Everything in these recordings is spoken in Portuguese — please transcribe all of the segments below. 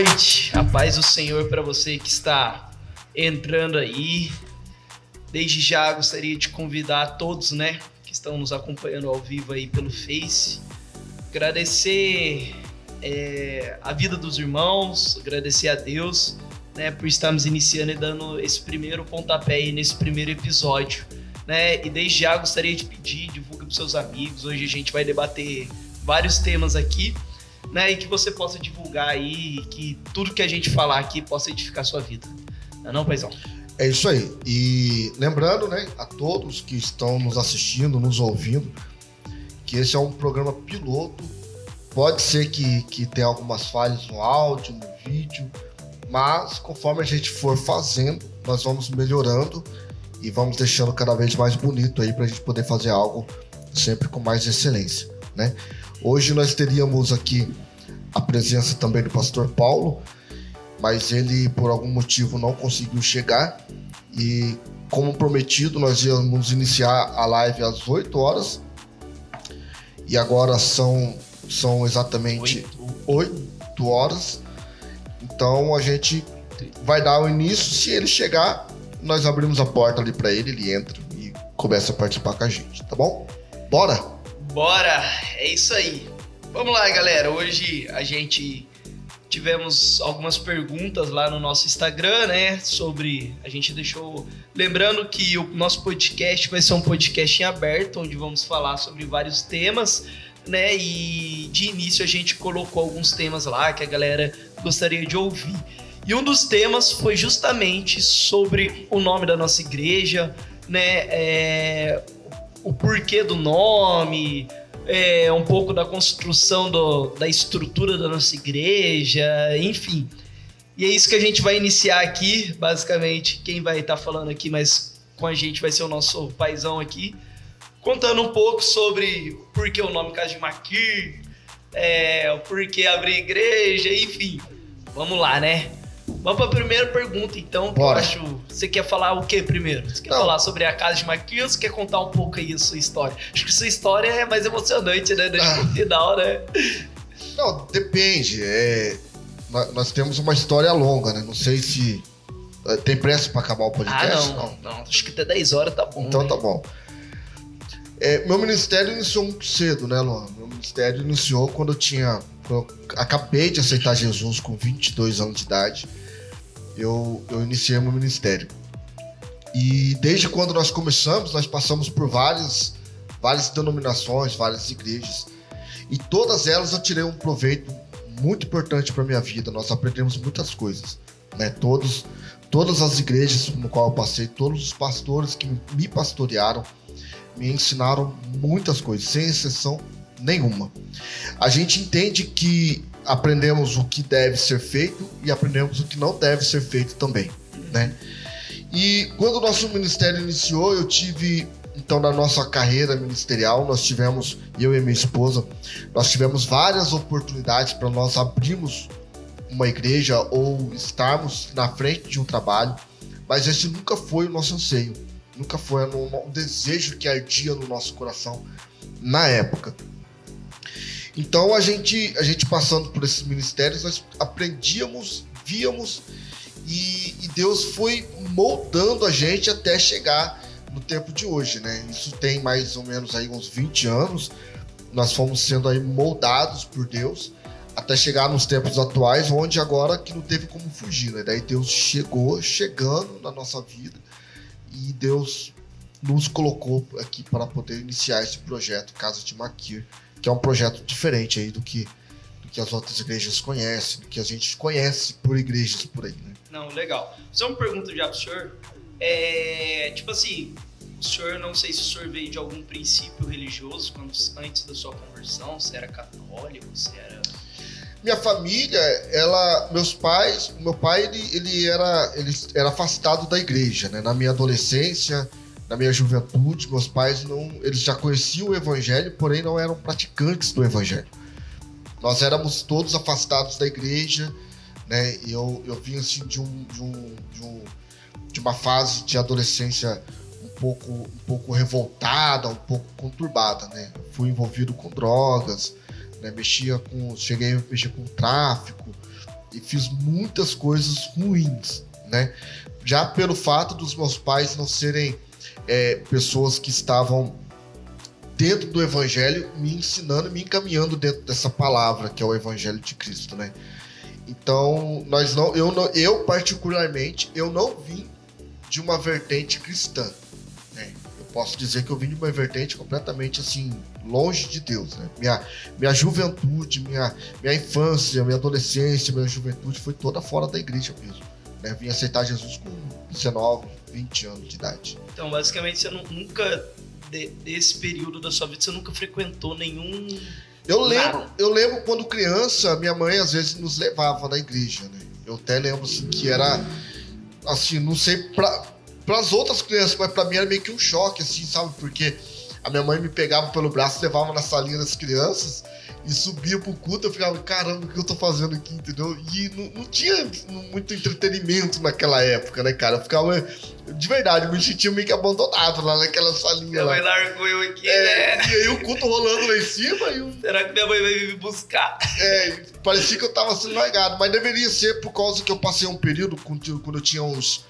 noite, a paz do Senhor para você que está entrando aí. Desde já gostaria de convidar a todos, né, que estão nos acompanhando ao vivo aí pelo Face. Agradecer a vida dos irmãos, agradecer a Deus, né, por estarmos iniciando e dando esse primeiro pontapé aí nesse primeiro episódio, né? E desde já gostaria de pedir, divulga para os seus amigos. Hoje a gente vai debater vários temas aqui, né, e que você possa divulgar aí, que tudo que a gente falar aqui possa edificar a sua vida. Não é não, paizão? É isso aí. E lembrando, né, a todos que estão nos assistindo, nos ouvindo, que esse é um programa piloto. Pode ser que tenha algumas falhas no áudio, no vídeo, mas conforme a gente for fazendo, nós vamos melhorando e vamos deixando cada vez mais bonito aí para a gente poder fazer algo sempre com mais excelência, né? Hoje nós teríamos aqui a presença também do pastor Paulo, mas ele por algum motivo não conseguiu chegar e, como prometido, nós íamos iniciar a live às 8 horas e agora são exatamente 8 horas. Então a gente vai dar o início. Se ele chegar, nós abrimos a porta ali para ele, ele entra e começa a participar com a gente, tá bom? Bora! Bora! É isso aí. Vamos lá, galera. Hoje a gente tivemos algumas perguntas lá no nosso Instagram, né? A gente deixou... Lembrando que o nosso podcast vai ser um podcast em aberto, onde vamos falar sobre vários temas, né? E de início a gente colocou alguns temas lá que a galera gostaria de ouvir. E um dos temas foi justamente sobre o nome da nossa igreja, né? O porquê do nome, um pouco da construção da estrutura da nossa igreja, enfim. E é isso que a gente vai iniciar aqui, basicamente. Quem vai estar falando aqui mais com a gente vai ser o nosso paizão aqui, contando um pouco sobre o porquê o nome Casa de Maquir, o porquê abrir igreja, enfim. Vamos lá, né? Vamos para a primeira pergunta, então. Que eu acho. Você quer falar o que primeiro? Você quer falar sobre a Casa de Maquir ou você quer contar um pouco aí a sua história? Acho que sua história é mais emocionante, né? Deixa no final, né? Não, depende. Nós temos uma história longa, né? Não sei se... Tem pressa para acabar o podcast? Não. Acho que até 10 horas tá bom. Então né? tá bom. Meu ministério iniciou muito cedo, né, Luan? Meu ministério iniciou quando eu acabei de aceitar Jesus com 22 anos de idade. Eu iniciei meu ministério. E desde quando nós começamos, nós passamos por várias denominações, várias igrejas. E todas elas eu tirei um proveito muito importante para minha vida. Nós aprendemos muitas coisas, né? Todas as igrejas no qual eu passei, todos os pastores que me pastorearam, me ensinaram muitas coisas, sem exceção nenhuma. A gente entende que aprendemos o que deve ser feito e aprendemos o que não deve ser feito também, né? E quando o nosso ministério iniciou, eu tive, então, na nossa carreira ministerial, eu e minha esposa, nós tivemos várias oportunidades para nós abrirmos uma igreja ou estarmos na frente de um trabalho, mas esse nunca foi o nosso anseio, nunca foi um desejo que ardia no nosso coração na época. Então a gente passando por esses ministérios, nós aprendíamos, víamos e Deus foi moldando a gente até chegar no tempo de hoje, né? Isso tem mais ou menos aí uns 20 anos, nós fomos sendo aí moldados por Deus até chegar nos tempos atuais, onde agora que não teve como fugir, né? Daí Deus chegando na nossa vida e Deus nos colocou aqui para poder iniciar esse projeto Casa de Maquir, que é um projeto diferente aí do que as outras igrejas conhecem, do que a gente conhece por igrejas por aí, né? Não, legal. Só uma pergunta já pro senhor. Tipo assim, o senhor, não sei se o senhor veio de algum princípio religioso antes da sua conversão, se era católico, se era... Minha família, meu pai ele era afastado da igreja, né? Na minha adolescência, na minha juventude, meus pais eles já conheciam o evangelho, porém não eram praticantes do evangelho. Nós éramos todos afastados da igreja, né? E eu vim assim de uma fase de adolescência um pouco revoltada, um pouco conturbada, né? Fui envolvido com drogas, né? Cheguei a mexer com tráfico, e fiz muitas coisas ruins, né? Já pelo fato dos meus pais não serem pessoas que estavam dentro do evangelho, me ensinando, me encaminhando dentro dessa palavra que é o evangelho de Cristo, né? Então, eu particularmente, eu não vim de uma vertente cristã, né? Eu posso dizer que eu vim de uma vertente completamente assim, longe de Deus, né? Minha juventude, minha infância, minha adolescência, minha juventude foi toda fora da igreja mesmo, né? Vim aceitar Jesus com 19, 20 anos de idade. Então, basicamente, você nunca, desse período da sua vida, você nunca frequentou nenhum... Eu lembro quando criança, minha mãe às vezes nos levava na igreja, né? Eu até lembro assim, que era, assim, não sei para as outras crianças, mas para mim era meio que um choque, assim, sabe? Porque a minha mãe me pegava pelo braço, levava na salinha das crianças e subia pro culto, eu ficava, caramba, o que eu tô fazendo aqui, entendeu? E não tinha muito entretenimento naquela época, né, cara? Eu ficava, de verdade, eu me sentia meio que abandonado lá naquela salinha. Minha mãe largou eu aqui, né? E aí o culto rolando lá em cima e Será que minha mãe vai me buscar? Parecia que eu tava sendo largado, mas deveria ser por causa que eu passei um período, quando eu tinha uns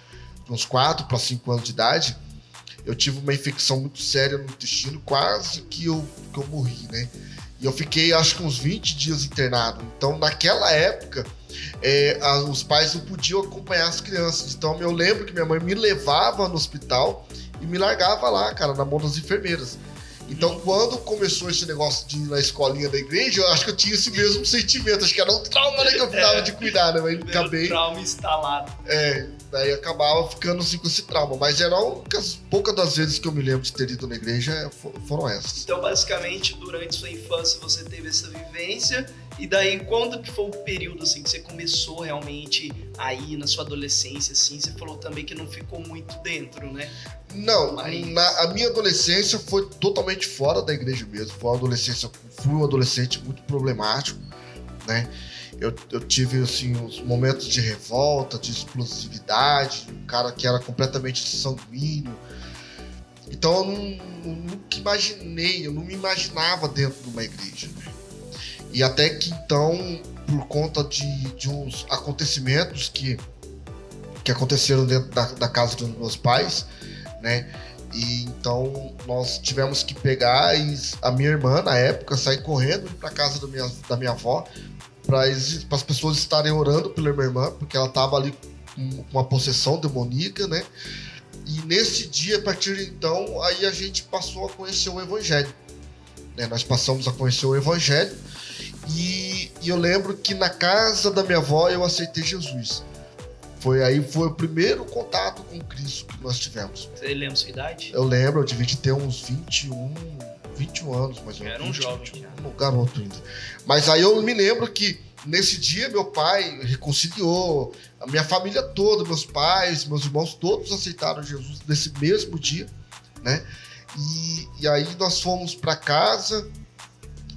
4 para 5 anos de idade, eu tive uma infecção muito séria no intestino, quase que eu morri, né? E eu fiquei, acho que uns 20 dias internado. Então, naquela época, os pais não podiam acompanhar as crianças. Então, eu lembro que minha mãe me levava no hospital e me largava lá, cara, na mão das enfermeiras. Então, quando começou esse negócio de ir na escolinha da igreja, eu acho que eu tinha esse mesmo sentimento. Acho que era um trauma, né, que eu precisava de cuidar, né? Mas acabei... trauma instalado. Daí acabava ficando assim com esse trauma. Mas eram poucas das vezes que eu me lembro de ter ido na igreja, foram essas. Então, basicamente, durante sua infância, você teve essa vivência. E daí, quando que foi o período, assim, que você começou realmente a ir na sua adolescência, assim? Você falou também que não ficou muito dentro, né? Não, a minha adolescência foi totalmente fora da igreja mesmo. Fui um adolescente muito problemático, né? Eu tive, assim, uns momentos de revolta, de explosividade, um cara que era completamente sanguíneo. Então eu nunca imaginei, eu não me imaginava dentro de uma igreja, né? E até que então, por conta de uns acontecimentos que aconteceram dentro da casa dos meus pais, né? E então nós tivemos que pegar a minha irmã, na época, sair correndo para casa da minha avó, para as pessoas estarem orando pela minha irmã, porque ela estava ali com uma possessão demoníaca, né? E nesse dia, a partir de então, aí a gente passou a conhecer o Evangelho, né? Nós passamos a conhecer o Evangelho e eu lembro que na casa da minha avó eu aceitei Jesus. Foi o primeiro contato com Cristo que nós tivemos. Você lembra sua idade? Eu lembro, eu devia ter uns 21 anos, mais ou menos. Era um jovem. Um garoto ainda. Mas aí eu me lembro que nesse dia meu pai reconciliou, a minha família toda, meus pais, meus irmãos, todos aceitaram Jesus nesse mesmo dia, né? E aí nós fomos para casa.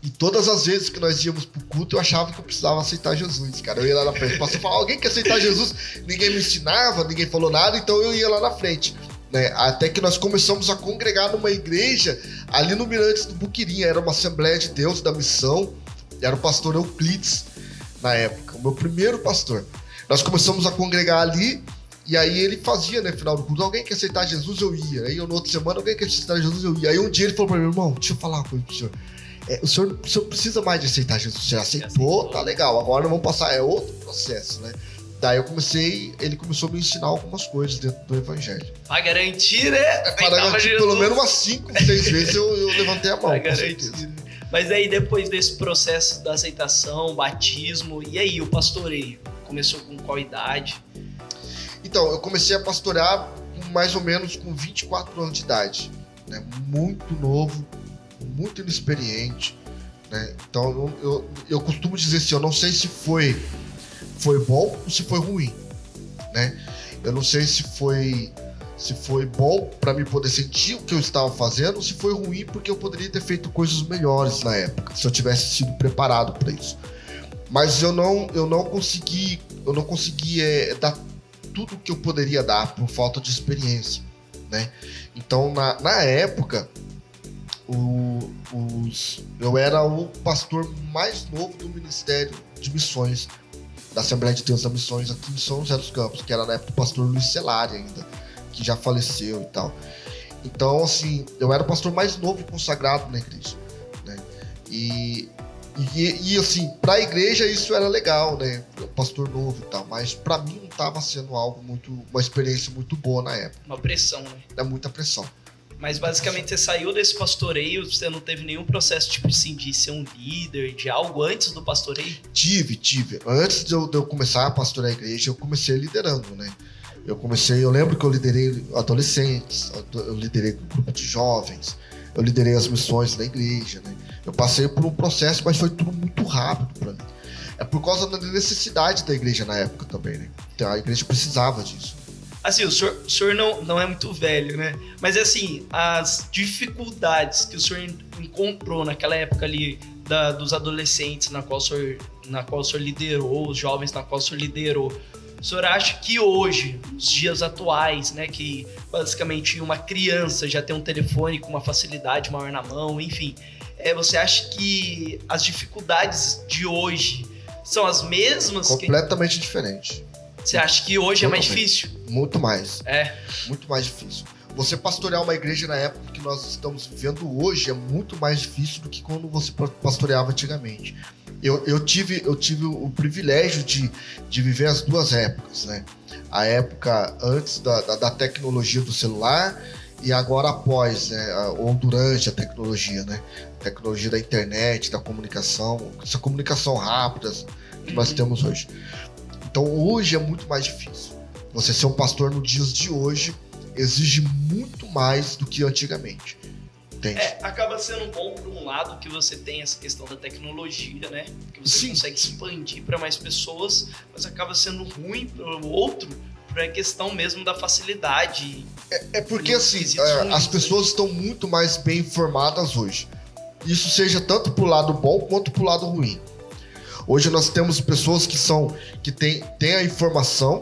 E todas as vezes que nós íamos pro culto, eu achava que eu precisava aceitar Jesus, cara. Eu ia lá na frente, passou a falar, alguém quer aceitar Jesus? Ninguém me ensinava, ninguém falou nada, então eu ia lá na frente, né? Até que nós começamos a congregar numa igreja ali no Mirantes do Buquirinha, era uma Assembleia de Deus da Missão, era o pastor Euclides, na época, o meu primeiro pastor. Nós começamos a congregar ali, e aí ele fazia, né, no final do culto, alguém quer aceitar Jesus? Eu ia. Aí na outra semana, alguém quer aceitar Jesus? Eu ia. Aí um dia ele falou pra mim, irmão, deixa eu falar uma coisa pro senhor. O senhor precisa mais de aceitar Jesus. Você aceitou, tá legal. Agora vamos passar, outro processo, né? Daí ele começou a me ensinar algumas coisas dentro do Evangelho. Pra garantir, né? Para garantir, pelo menos umas 5, 6 vezes eu levantei a mão. Pra garantir. Mas aí depois desse processo da aceitação, batismo, e aí o pastoreio? Começou com qual idade? Então, eu comecei a pastorear mais ou menos com 24 anos de idade, né? Muito novo, muito inexperiente, né? Então eu costumo dizer assim, eu não sei se foi bom ou se foi ruim, né? Eu não sei se foi bom para mim poder sentir o que eu estava fazendo, ou se foi ruim porque eu poderia ter feito coisas melhores na época, se eu tivesse sido preparado para isso. Mas eu não consegui dar tudo o que eu poderia dar por falta de experiência, né? Então na época eu era o pastor mais novo do Ministério de Missões da Assembleia de Deus das Missões aqui em São José dos Campos, que era na época do pastor Luiz Celari ainda, que já faleceu e tal. Então, assim, eu era o pastor mais novo consagrado na igreja, né? E assim, pra igreja isso era legal, né? Pastor novo e tal, mas pra mim não tava sendo uma experiência muito boa na época. Uma pressão, né? É muita pressão. Mas basicamente você saiu desse pastoreio, você não teve nenhum processo, tipo assim, de ser um líder, de algo antes do pastoreio? Tive. Antes de eu começar a pastorear a igreja, eu comecei liderando, né? Eu lembro que eu liderei adolescentes, eu liderei um grupo de jovens, eu liderei as missões da igreja, né? Eu passei por um processo, mas foi tudo muito rápido para mim. É por causa da necessidade da igreja na época também, né? Então, a igreja precisava disso. Assim, o senhor não é muito velho, né? Mas assim, as dificuldades que o senhor encontrou naquela época ali dos adolescentes na qual o senhor liderou, os jovens na qual o senhor liderou, o senhor acha que hoje, nos dias atuais, né, que basicamente uma criança já tem um telefone com uma facilidade maior na mão, enfim, você acha que as dificuldades de hoje são as mesmas? Completamente diferente. Você acha que hoje é mais difícil? Muito mais. Muito mais difícil. Você pastorear uma igreja na época que nós estamos vivendo hoje é muito mais difícil do que quando você pastoreava antigamente. Eu tive o privilégio de viver as duas épocas, né? A época antes da tecnologia do celular e agora após, né? Ou durante a tecnologia, né? Tecnologia da internet, da comunicação, essa comunicação rápida que nós temos hoje. Então hoje é muito mais difícil. Você ser um pastor nos dias de hoje exige muito mais do que antigamente. Entende? Acaba sendo bom por um lado que você tem essa questão da tecnologia, né? Que você consegue expandir para mais pessoas, mas acaba sendo ruim para o outro por a questão mesmo da facilidade. Porque assim, as pessoas estão muito mais bem informadas hoje. Isso seja tanto pro lado bom quanto pro lado ruim. Hoje nós temos pessoas que têm a informação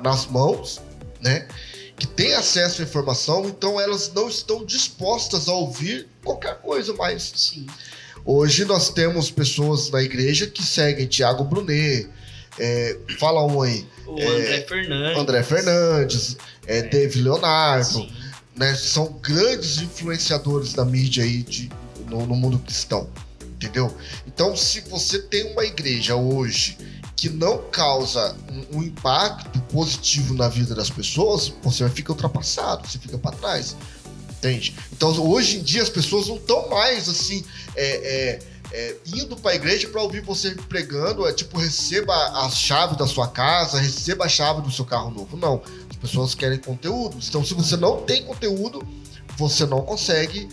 nas mãos, né? Que têm acesso à informação, então elas não estão dispostas a ouvir qualquer coisa mais. Sim. Hoje nós temos pessoas na igreja que seguem Tiago Brunet, fala um aí. André Fernandes, David Leonardo, né? São grandes influenciadores da mídia aí no mundo cristão. Entendeu? Então, se você tem uma igreja hoje que não causa um impacto positivo na vida das pessoas, você fica ultrapassado, você fica para trás. Entende? Então, hoje em dia, as pessoas não estão mais assim, indo para a igreja para ouvir você pregando, tipo, receba a chave da sua casa, receba a chave do seu carro novo. Não. As pessoas querem conteúdo. Então, se você não tem conteúdo, você não consegue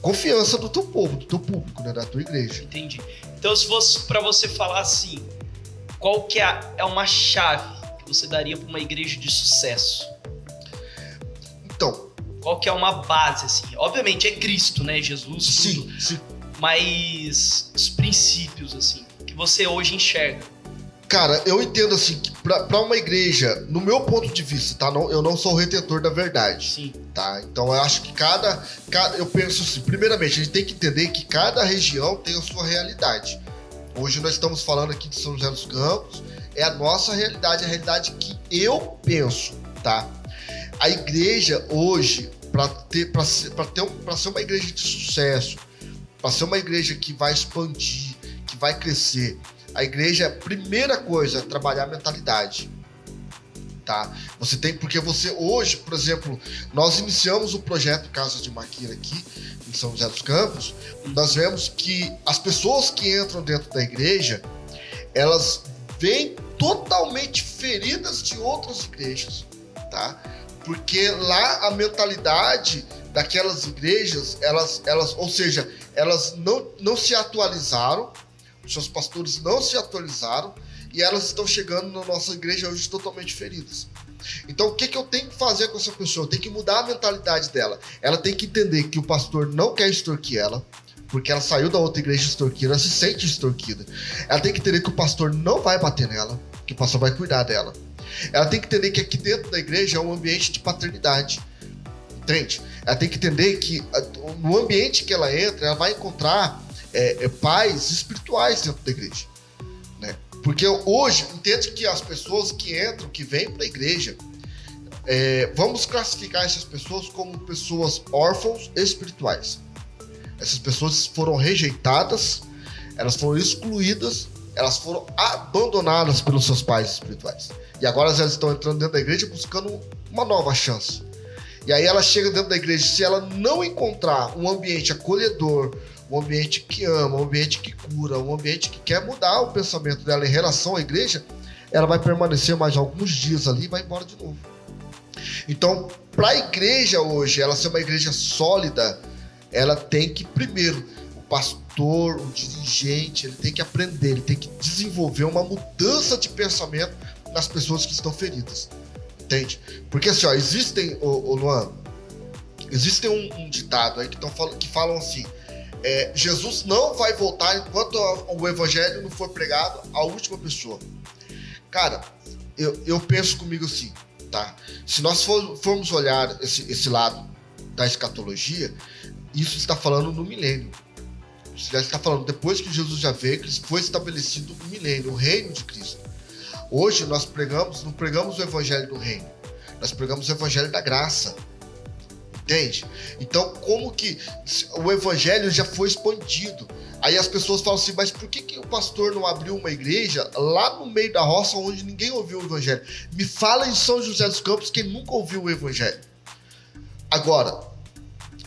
confiança do teu povo, do teu público, né, da tua igreja. Entendi. Então, se fosse para você falar assim, qual que é uma chave que você daria para uma igreja de sucesso? Então, qual que é uma base, assim? Obviamente é Cristo, né, Jesus, tudo. Sim. Mas os princípios, assim, que você hoje enxerga. Cara, eu entendo assim que pra uma igreja, no meu ponto de vista, tá? Eu não sou o retentor da verdade. Sim. Tá? Então eu acho que eu penso assim, primeiramente, a gente tem que entender que cada região tem a sua realidade. Hoje nós estamos falando aqui de São José dos Campos, é a nossa realidade, a realidade que eu penso, tá? A igreja hoje, para ser uma igreja de sucesso, para ser uma igreja que vai expandir, que vai crescer, a igreja, a primeira coisa é trabalhar a mentalidade, tá? Porque você hoje, por exemplo, nós iniciamos o projeto Casa de Maquira aqui em São José dos Campos, nós vemos que as pessoas que entram dentro da igreja, elas vêm totalmente feridas de outras igrejas, tá? Porque lá a mentalidade daquelas igrejas, elas não se atualizaram, os seus pastores não se atualizaram e elas estão chegando na nossa igreja hoje totalmente feridas. Então, o que eu tenho que fazer com essa pessoa? Eu tenho que mudar a mentalidade dela. Ela tem que entender que o pastor não quer extorquir ela, porque ela saiu da outra igreja extorquida, ela se sente extorquida. Ela tem que entender que o pastor não vai bater nela, que o pastor vai cuidar dela. Ela tem que entender que aqui dentro da igreja é um ambiente de paternidade. Entende? Ela tem que entender que no ambiente que ela entra, ela vai encontrar pais espirituais dentro da igreja. Porque hoje, entende que as pessoas que entram, que vêm para a igreja, vamos classificar essas pessoas como pessoas órfãos espirituais. Essas pessoas foram rejeitadas, elas foram excluídas, elas foram abandonadas pelos seus pais espirituais. E agora elas estão entrando dentro da igreja buscando uma nova chance. E aí ela chega dentro da igreja, se ela não encontrar um ambiente acolhedor, um ambiente que ama, um ambiente que cura, um ambiente que quer mudar o pensamento dela em relação à igreja, ela vai permanecer mais alguns dias ali e vai embora de novo. Então, para a igreja hoje, ela ser uma igreja sólida, ela tem que, primeiro, o pastor, o dirigente, ele tem que aprender, ele tem que desenvolver uma mudança de pensamento nas pessoas que estão feridas. Entende? Porque assim, ó, existem, Luan, existe um ditado aí que falam assim, Jesus não vai voltar enquanto o evangelho não for pregado à última pessoa. Cara, eu penso comigo assim, tá? Se nós formos olhar esse lado da escatologia, isso está falando no milênio. Isso já está falando depois que Jesus já veio, que foi estabelecido o milênio, o reino de Cristo. Hoje nós não pregamos o evangelho do reino, nós pregamos o evangelho da graça. Entende? Então, como que o evangelho já foi expandido? Aí as pessoas falam assim, mas por que o pastor não abriu uma igreja lá no meio da roça onde ninguém ouviu o evangelho? Me fala em São José dos Campos quem nunca ouviu o evangelho. Agora,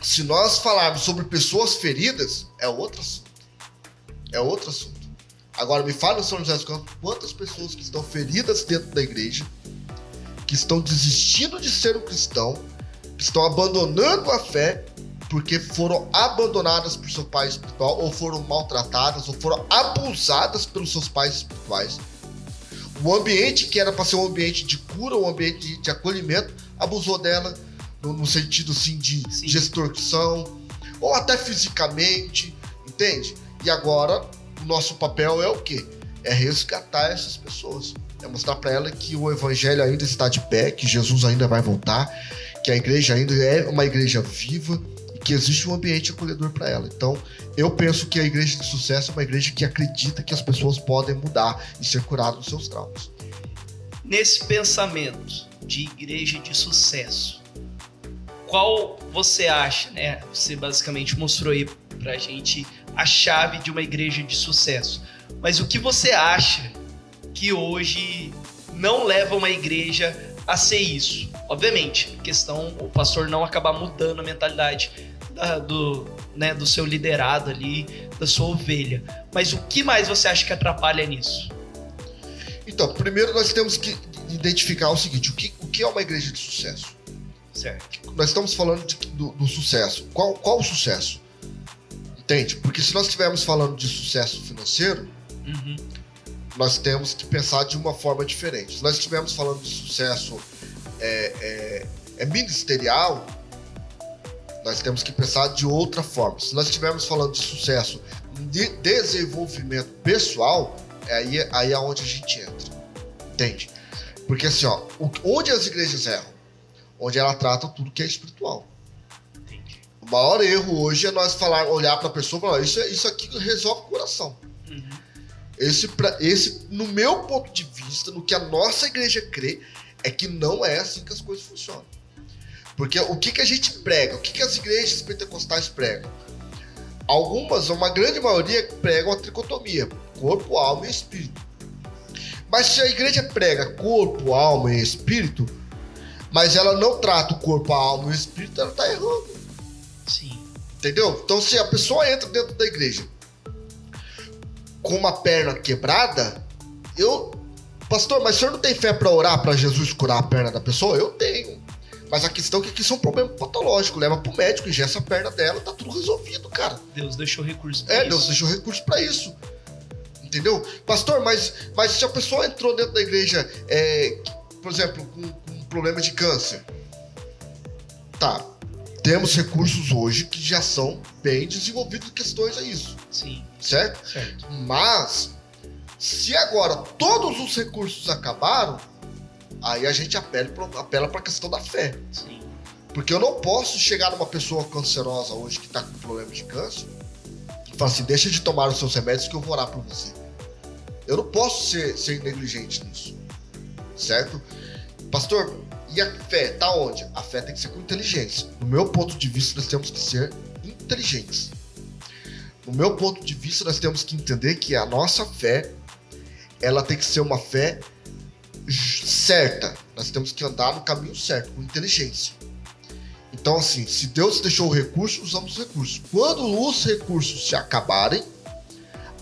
se nós falarmos sobre pessoas feridas, é outro assunto. É outro assunto. Agora, me fala em São José dos Campos quantas pessoas que estão feridas dentro da igreja, que estão desistindo de ser um cristão, que estão abandonando a fé porque foram abandonadas por seu pai espiritual, ou foram maltratadas, ou foram abusadas pelos seus pais espirituais. O ambiente que era para ser um ambiente de cura, um ambiente de acolhimento, abusou dela no sentido assim de extorsão, ou até fisicamente, entende? E agora o nosso papel é o quê? É resgatar essas pessoas. É mostrar para ela que o evangelho ainda está de pé, que Jesus ainda vai voltar, que a igreja ainda é uma igreja viva e que existe um ambiente acolhedor para ela. Então, eu penso que a igreja de sucesso é uma igreja que acredita que as pessoas podem mudar e ser curadas dos seus traumas. Nesse pensamento de igreja de sucesso, qual você acha, né? Você basicamente mostrou aí pra gente a chave de uma igreja de sucesso. Mas o que você acha que hoje não leva uma igreja a ser isso? Obviamente, questão o pastor não acabar mudando a mentalidade do seu liderado ali, da sua ovelha. Mas o que mais você acha que atrapalha nisso? Então, primeiro nós temos que identificar o seguinte, o que é uma igreja de sucesso? Certo. Nós estamos falando do sucesso. Qual o sucesso? Entende? Porque se nós estivermos falando de sucesso financeiro, nós temos que pensar de uma forma diferente. Se nós estivermos falando de sucesso ministerial, nós temos que pensar de outra forma. Se nós estivermos falando de sucesso de desenvolvimento pessoal, aí é onde a gente entra. Entende? Porque assim, ó, onde as igrejas erram? Onde ela trata tudo que é espiritual. Entendi. O maior erro hoje é nós olhar para a pessoa e falar, isso aqui resolve o coração. Esse, no meu ponto de vista, no que a nossa igreja crê, é que não é assim que as coisas funcionam. Porque o que a gente prega? O que as igrejas pentecostais pregam? Algumas, uma grande maioria, pregam a tricotomia: corpo, alma e espírito. Mas se a igreja prega corpo, alma e espírito, mas ela não trata o corpo, a alma e o espírito, ela está errando. Sim. Entendeu? Então, se a pessoa entra dentro da igreja com uma perna quebrada, pastor, mas o senhor não tem fé para orar para Jesus curar a perna da pessoa? Eu tenho. Mas a questão é que isso é um problema patológico. Leva pro médico, engessa a perna dela, tá tudo resolvido, cara. Deus deixou recurso pra isso. Deus deixou recurso para isso. Entendeu? Pastor, mas se a pessoa entrou dentro da igreja, por exemplo, com problema de câncer, tá, temos recursos hoje que já são bem desenvolvidos em questões a isso. Sim. Certo? Mas, se agora todos os recursos acabaram, aí a gente apela para a questão da fé. Sim. Porque eu não posso chegar numa pessoa cancerosa hoje que está com problema de câncer e falar assim, deixa de tomar os seus remédios que eu vou orar por você. Eu não posso ser negligente nisso, certo? Pastor, e a fé tá onde? A fé tem que ser com inteligência. No meu ponto de vista, nós temos que ser inteligentes. No meu ponto de vista, nós temos que entender que a nossa fé, ela tem que ser uma fé certa. Nós temos que andar no caminho certo, com inteligência. Então, assim, se Deus deixou o recurso, usamos os recursos. Quando os recursos se acabarem,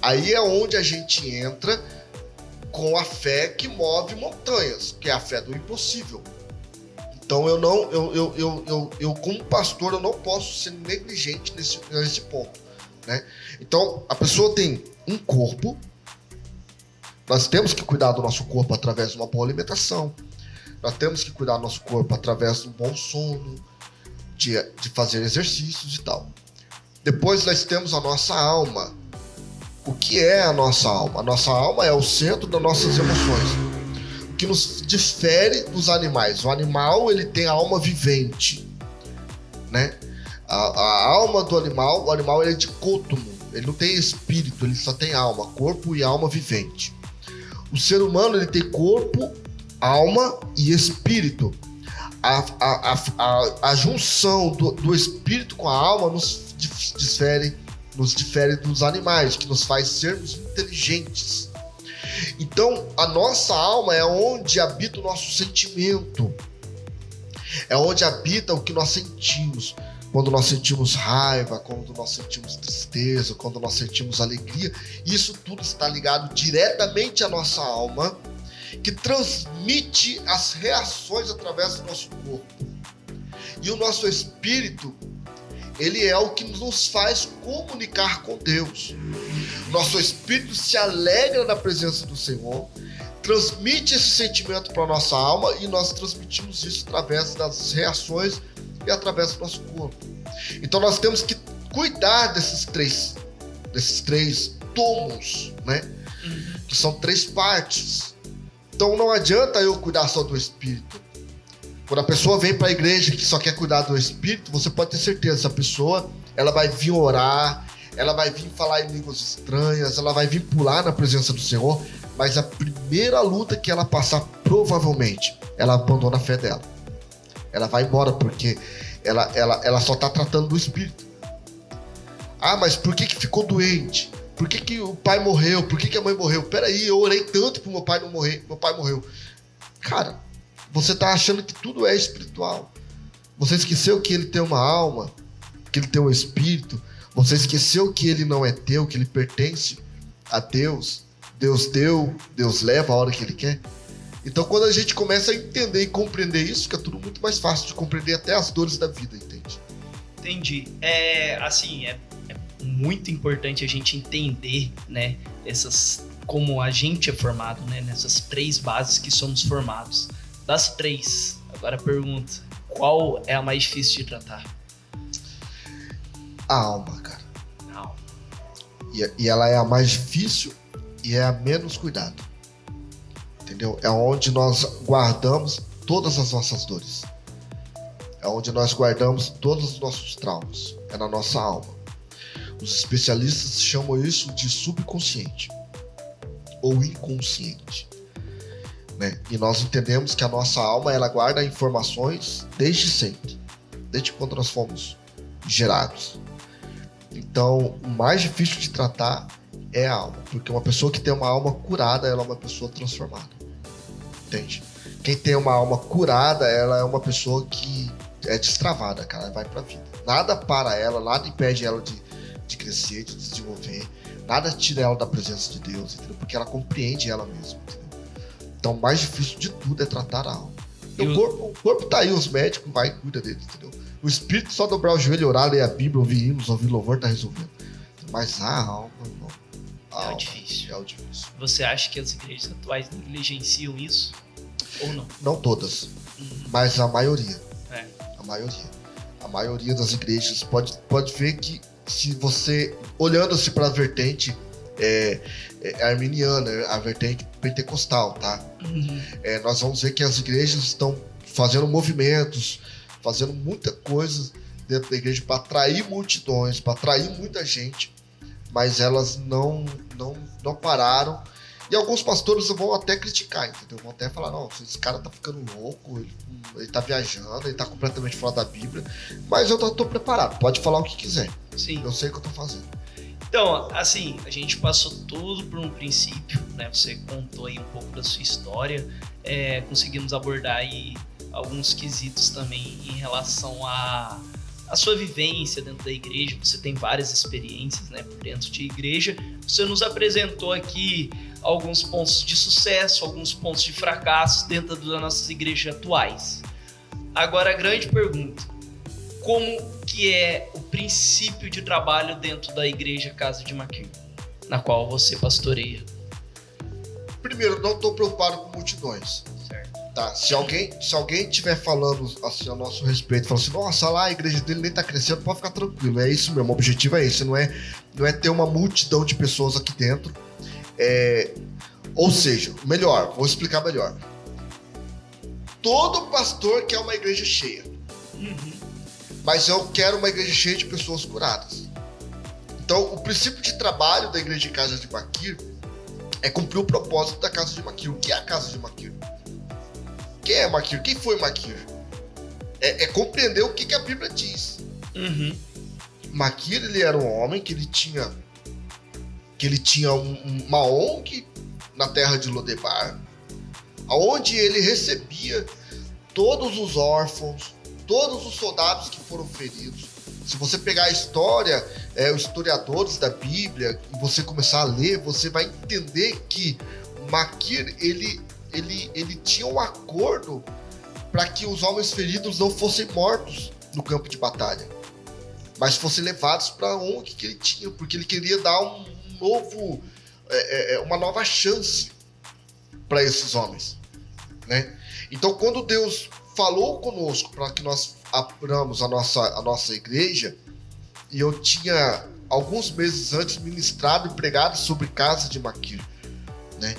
aí é onde a gente entra com a fé que move montanhas, que é a fé do impossível. Então, eu como pastor, eu não posso ser negligente nesse ponto, né? Então, a pessoa tem um corpo, nós temos que cuidar do nosso corpo através de uma boa alimentação, nós temos que cuidar do nosso corpo através de um bom sono, de fazer exercícios e tal. Depois nós temos a nossa alma. O que é a nossa alma? A nossa alma é o centro das nossas emoções, o que nos difere dos animais. O animal, ele tem a alma vivente, né? A alma do animal, o animal ele é dicótomo, ele não tem espírito, ele só tem alma, corpo e alma vivente. O ser humano, ele tem corpo, alma e espírito. A junção do espírito com a alma nos difere dos animais, que nos faz sermos inteligentes. Então, a nossa alma é onde habita o nosso sentimento, é onde habita o que nós sentimos. Quando nós sentimos raiva, quando nós sentimos tristeza, quando nós sentimos alegria, isso tudo está ligado diretamente à nossa alma, que transmite as reações através do nosso corpo. E o nosso espírito, ele é o que nos faz comunicar com Deus. Nosso espírito se alegra na presença do Senhor, transmite esse sentimento para a nossa alma e nós transmitimos isso através das reações e através do nosso corpo. Então nós temos que cuidar desses três tomos, né? Que são 3 partes. Então não adianta eu cuidar só do espírito. Quando a pessoa vem para a igreja que só quer cuidar do espírito, você pode ter certeza, essa pessoa, ela vai vir orar, ela vai vir falar em línguas estranhas, ela vai vir pular na presença do Senhor, mas a primeira luta que ela passar, provavelmente, ela abandona a fé dela. Ela vai embora porque ela só está tratando do espírito. Ah, mas por que ficou doente? Por que o pai morreu? Por que a mãe morreu? Peraí, eu orei tanto pro meu pai não morrer. Meu pai morreu. Cara, você tá achando que tudo é espiritual. Você esqueceu que ele tem uma alma, que ele tem um espírito. Você esqueceu que ele não é teu, que ele pertence a Deus. Deus deu, Deus leva a hora que ele quer. Então, quando a gente começa a entender e compreender isso, fica tudo muito mais fácil de compreender até as dores da vida, entende? Entendi. É muito importante a gente entender, né, como a gente é formado, né, nessas 3 bases que somos formados. Das 3, agora a pergunta, qual é a mais difícil de tratar? A alma, cara. A alma. E ela é a mais difícil e é a menos cuidado. Entendeu? É onde nós guardamos todas as nossas dores. É onde nós guardamos todos os nossos traumas. É na nossa alma. Os especialistas chamam isso de subconsciente ou inconsciente, né? E nós entendemos que a nossa alma, ela guarda informações desde sempre, desde quando nós fomos gerados. Então, o mais difícil de tratar é a alma, porque uma pessoa que tem uma alma curada, ela é uma pessoa transformada, entende? Quem tem uma alma curada, ela é uma pessoa que é destravada, cara, ela vai pra vida. Nada para ela, nada impede ela de crescer, de desenvolver, nada tira ela da presença de Deus, entendeu? Porque ela compreende ela mesma, entendeu? Então, o mais difícil de tudo é tratar a alma. O corpo tá aí, os médicos vai e cuida dele, entendeu? O espírito, só dobrar o joelho, orar, ler a Bíblia, ouvir hinos, ouvir louvor, tá resolvendo. Mas a alma, não. É o difícil. É o difícil. Você acha que as igrejas atuais negligenciam isso? Ou não? Não todas, mas a maioria. É. A maioria das igrejas pode ver que, se você, olhando-se para a vertente arminiana, a vertente pentecostal, tá? Nós vamos ver que as igrejas estão fazendo movimentos, fazendo muita coisa dentro da igreja para atrair multidões, para atrair muita gente, mas elas não pararam E alguns pastores vão até criticar, entendeu? Vão até falar, não, esse cara tá ficando louco, ele tá viajando, ele tá completamente fora da Bíblia. Mas eu tô preparado, pode falar o que quiser. Sim. Eu sei o que eu tô fazendo. Então, assim, a gente passou tudo por um princípio, né? Você contou aí um pouco da sua história, conseguimos abordar aí alguns quesitos também em relação à sua vivência dentro da igreja. Você tem várias experiências, né, por dentro de igreja. Você nos apresentou aqui alguns pontos de sucesso, alguns pontos de fracasso dentro das nossas igrejas atuais. Agora, a grande pergunta: como que é o princípio de trabalho dentro da igreja Casa de Maquir, na qual você pastoreia? Primeiro, não estou preocupado com multidões. Certo. Tá? Se alguém estiver falando assim, a nosso respeito, falando assim, nossa, lá a igreja dele nem está crescendo, pode ficar tranquilo. É isso mesmo, o objetivo é esse, não é ter uma multidão de pessoas aqui dentro. Ou seja, melhor, vou explicar melhor. Todo pastor quer uma igreja cheia. Uhum. Mas eu quero uma igreja cheia de pessoas curadas. Então, o princípio de trabalho da igreja de Casa de Maquir é cumprir o propósito da Casa de Maquir. O que é a Casa de Maquir? Quem é Maquir? Quem foi Maquir? É compreender o que a Bíblia diz. Uhum. Maquir, ele era um homem que ele tinha uma ONG na terra de Lodebar, onde ele recebia todos os órfãos, todos os soldados que foram feridos. Se você pegar a história, os historiadores da Bíblia, e você começar a ler, você vai entender que Maquir, ele tinha um acordo para que os homens feridos não fossem mortos no campo de batalha, mas fossem levados para a ONG que ele tinha, porque ele queria dar uma nova chance para esses homens, né? Então, quando Deus falou conosco para que nós abramos a nossa igreja, e eu tinha alguns meses antes ministrado e pregado sobre Casa de Maquir, né?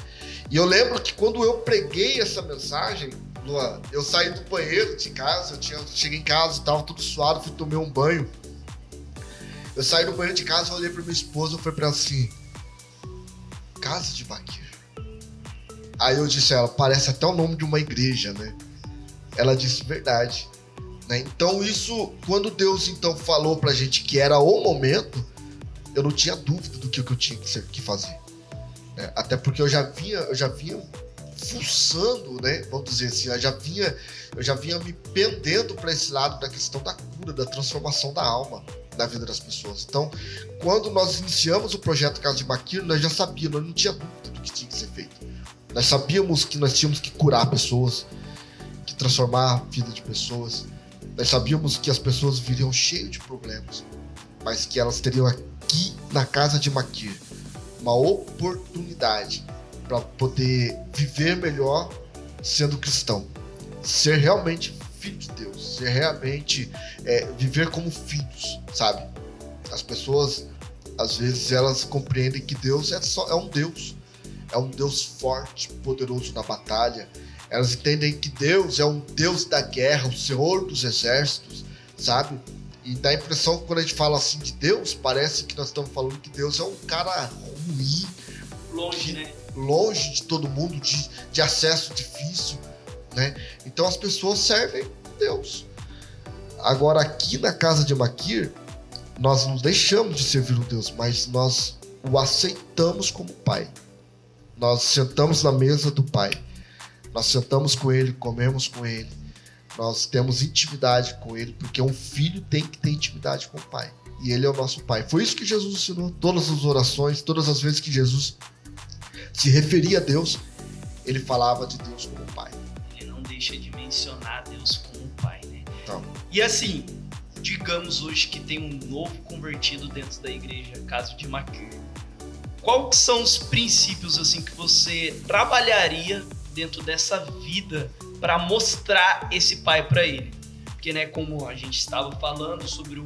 E eu lembro que quando eu preguei essa mensagem, Luan, eu saí do banheiro de casa, cheguei em casa, estava tudo suado, fui tomar um banho. Eu saí do banheiro de casa, olhei para minha esposa e falei para ela assim, Casa de Maquir. Aí eu disse a ela, parece até o nome de uma igreja, né? Ela disse, verdade. Né? Então isso, quando Deus então falou pra gente que era o momento, eu não tinha dúvida do que eu tinha que fazer. Né? Até porque eu já vinha fuçando, né? Vamos dizer assim, eu já vinha me pendendo para esse lado da questão da cura, da transformação da alma na vida das pessoas. Então, quando nós iniciamos o projeto Casa de Maquir, nós já sabíamos, nós não tinha dúvida do que tinha que ser feito. Nós sabíamos que nós tínhamos que curar pessoas, que transformar a vida de pessoas. Nós sabíamos que as pessoas viriam cheias de problemas, mas que elas teriam aqui na Casa de Maquir uma oportunidade para poder viver melhor sendo cristão, ser realmente filho de Deus, ser realmente viver como filhos, sabe? As pessoas, às vezes, elas compreendem que Deus é um Deus forte, poderoso na batalha. Elas entendem que Deus é um Deus da guerra, o Senhor dos exércitos, sabe? E dá a impressão que quando a gente fala assim de Deus, parece que nós estamos falando que Deus é um cara ruim, Longe, né? Longe de todo mundo, de acesso difícil, né? Então as pessoas servem Deus. Agora aqui na Casa de Maquir, nós não deixamos de servir o Deus, mas nós o aceitamos como Pai. Nós sentamos na mesa do Pai. Nós sentamos com Ele, comemos com Ele. Nós temos intimidade com Ele, porque um filho tem que ter intimidade com o Pai. E Ele é o nosso Pai. Foi isso que Jesus ensinou. Todas as orações, todas as vezes que Jesus se referia a Deus, Ele falava de Deus como Pai. Ele não deixa de mencionar Deus como Pai, né? Então, e assim, digamos hoje que tem um novo convertido dentro da igreja Casa de Maquir. Quais são os princípios assim que você trabalharia dentro dessa vida para mostrar esse Pai para ele? Porque, né, como a gente estava falando sobre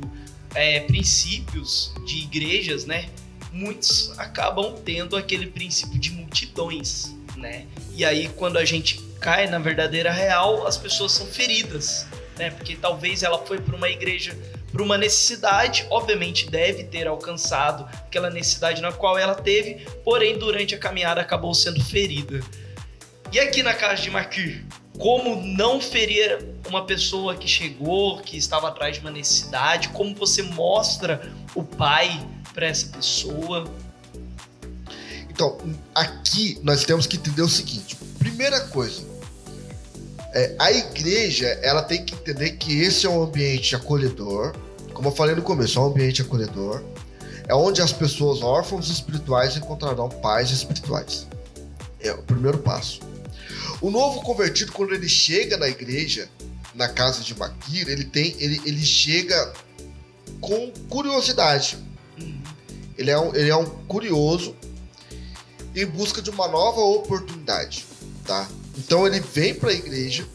princípios de igrejas, né, muitos acabam tendo aquele princípio de multidões, né? E aí, quando a gente cai na verdadeira real, as pessoas são feridas, né? Porque talvez ela foi para uma igreja para uma necessidade, obviamente deve ter alcançado aquela necessidade na qual ela teve, porém durante a caminhada acabou sendo ferida. E aqui na casa de Makir, como não ferir uma pessoa que chegou, que estava atrás de uma necessidade? Como você mostra o pai para essa pessoa? Então, aqui nós temos que entender o seguinte. Primeira coisa, a igreja ela tem que entender que esse é um ambiente acolhedor. Como eu falei no começo, é um ambiente acolhedor. É onde as pessoas órfãos espirituais encontrarão pais espirituais. É o primeiro passo. O novo convertido, quando ele chega na igreja, na casa de Makir, ele chega com curiosidade. Ele é um curioso em busca de uma nova oportunidade, tá? Então ele vem para a igreja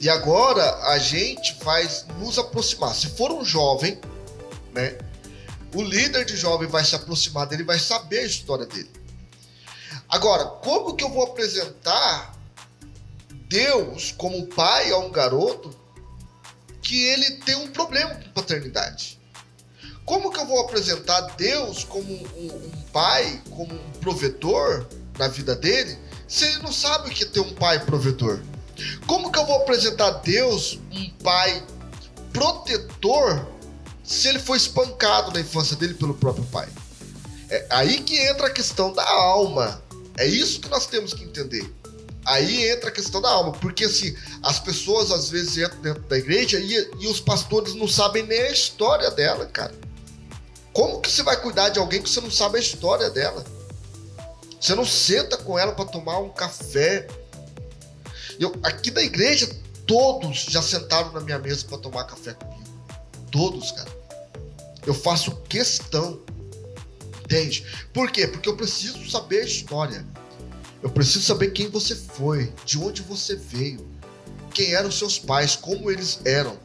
e agora a gente faz nos aproximar. Se for um jovem, né, o líder de jovem vai se aproximar dele, vai saber a história dele. Agora, como que eu vou apresentar Deus como pai a um garoto que ele tem um problema com paternidade? Como que eu vou apresentar Deus como um pai, como um provedor na vida dele, se ele não sabe o que é ter um pai provedor? Como que eu vou apresentar Deus um pai protetor se ele foi espancado na infância dele pelo próprio pai? É aí que entra a questão da alma. É isso que nós temos que entender. Aí entra a questão da alma, porque assim, as pessoas às vezes entram dentro da igreja e os pastores não sabem nem a história dela, cara. Como que você vai cuidar de alguém que você não sabe a história dela? Você não senta com ela para tomar um café. Aqui da igreja, todos já sentaram na minha mesa para tomar café comigo. Todos, cara. Eu faço questão. Entende? Por quê? Porque eu preciso saber a história. Eu preciso saber quem você foi, de onde você veio, quem eram os seus pais, como eles eram.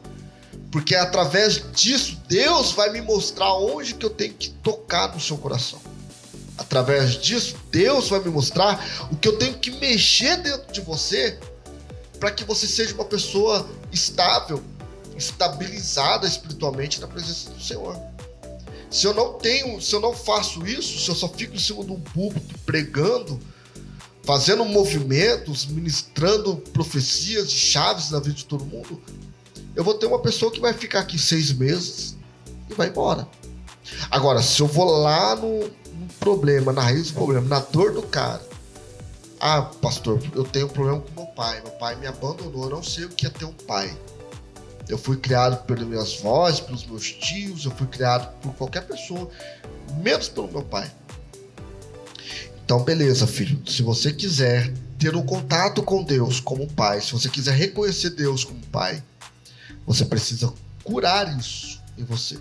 Porque através disso, Deus vai me mostrar onde que eu tenho que tocar no seu coração. Através disso, Deus vai me mostrar o que eu tenho que mexer dentro de você para que você seja uma pessoa estável, estabilizada espiritualmente na presença do Senhor. Se eu não faço isso, se eu só fico em cima de um púlpito pregando, fazendo movimentos, ministrando profecias e chaves na vida de todo mundo, eu vou ter uma pessoa que vai ficar aqui 6 meses e vai embora. Agora, se eu vou lá no problema, na raiz do problema, na dor do cara. Ah, pastor, eu tenho um problema com meu pai me abandonou, eu não sei o que é ter um pai. Eu fui criado pelas minhas avós, pelos meus tios, eu fui criado por qualquer pessoa, menos pelo meu pai. Então, beleza, filho. Se você quiser ter um contato com Deus como pai, se você quiser reconhecer Deus como pai, você precisa curar isso em você.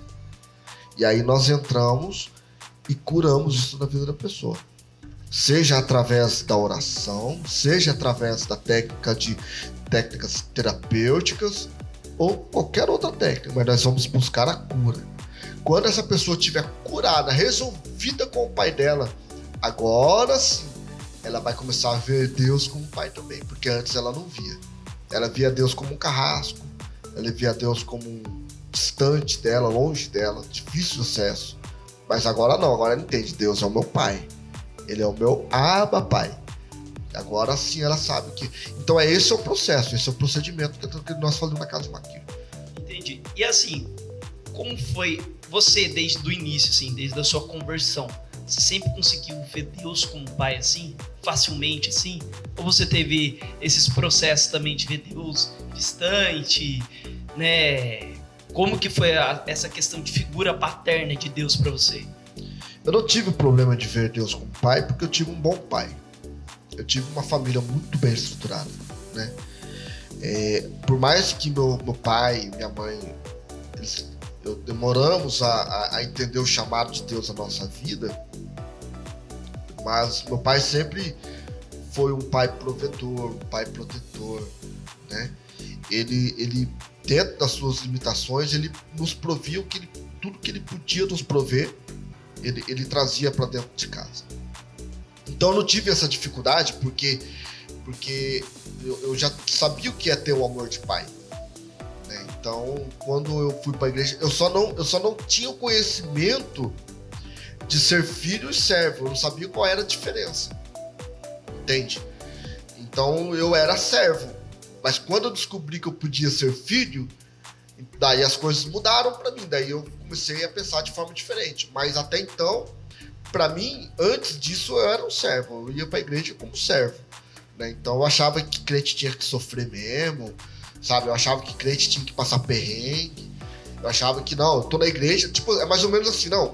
E aí nós entramos e curamos isso na vida da pessoa. Seja através da oração, seja através da técnicas terapêuticas ou qualquer outra técnica, mas nós vamos buscar a cura. Quando essa pessoa estiver curada, resolvida com o pai dela, agora sim, ela vai começar a ver Deus como pai também, porque antes ela não via. Ela via Deus como um carrasco, ela via Deus como um distante dela, longe dela, difícil de acesso. Mas agora não, agora ela entende, Deus é o meu pai. Ele é o meu Abba Pai. Agora sim ela sabe que... Então esse é o processo, esse é o procedimento que nós falamos na casa de Makir. Entendi. E assim, como foi você desde o início, assim, desde a sua conversão? Você sempre conseguiu ver Deus como pai assim, facilmente assim? Ou você teve esses processos também de ver Deus distante, né? Como que foi essa questão de figura paterna de Deus para você? Eu não tive problema de ver Deus como pai, porque eu tive um bom pai. Eu tive uma família muito bem estruturada, né? Por mais que meu pai e minha mãe, demoramos a entender o chamado de Deus na nossa vida, mas meu pai sempre foi um pai provedor, um pai protetor, né? Ele dentro das suas limitações, ele nos provia tudo que ele podia nos prover, ele trazia para dentro de casa. Então eu não tive essa dificuldade porque eu já sabia o que é ter o amor de pai, né? Então, quando eu fui pra igreja, eu só não tinha o conhecimento de ser filho e servo. Eu não sabia qual era a diferença. Entende? Então, eu era servo. Mas quando eu descobri que eu podia ser filho, daí as coisas mudaram pra mim. Daí eu comecei a pensar de forma diferente. Mas até então, pra mim, antes disso, eu era um servo. Eu ia pra igreja como servo, né? Então, eu achava que crente tinha que sofrer mesmo, sabe? Eu achava que crente tinha que passar perrengue. Eu achava que, não, eu tô na igreja, tipo, é mais ou menos assim, não.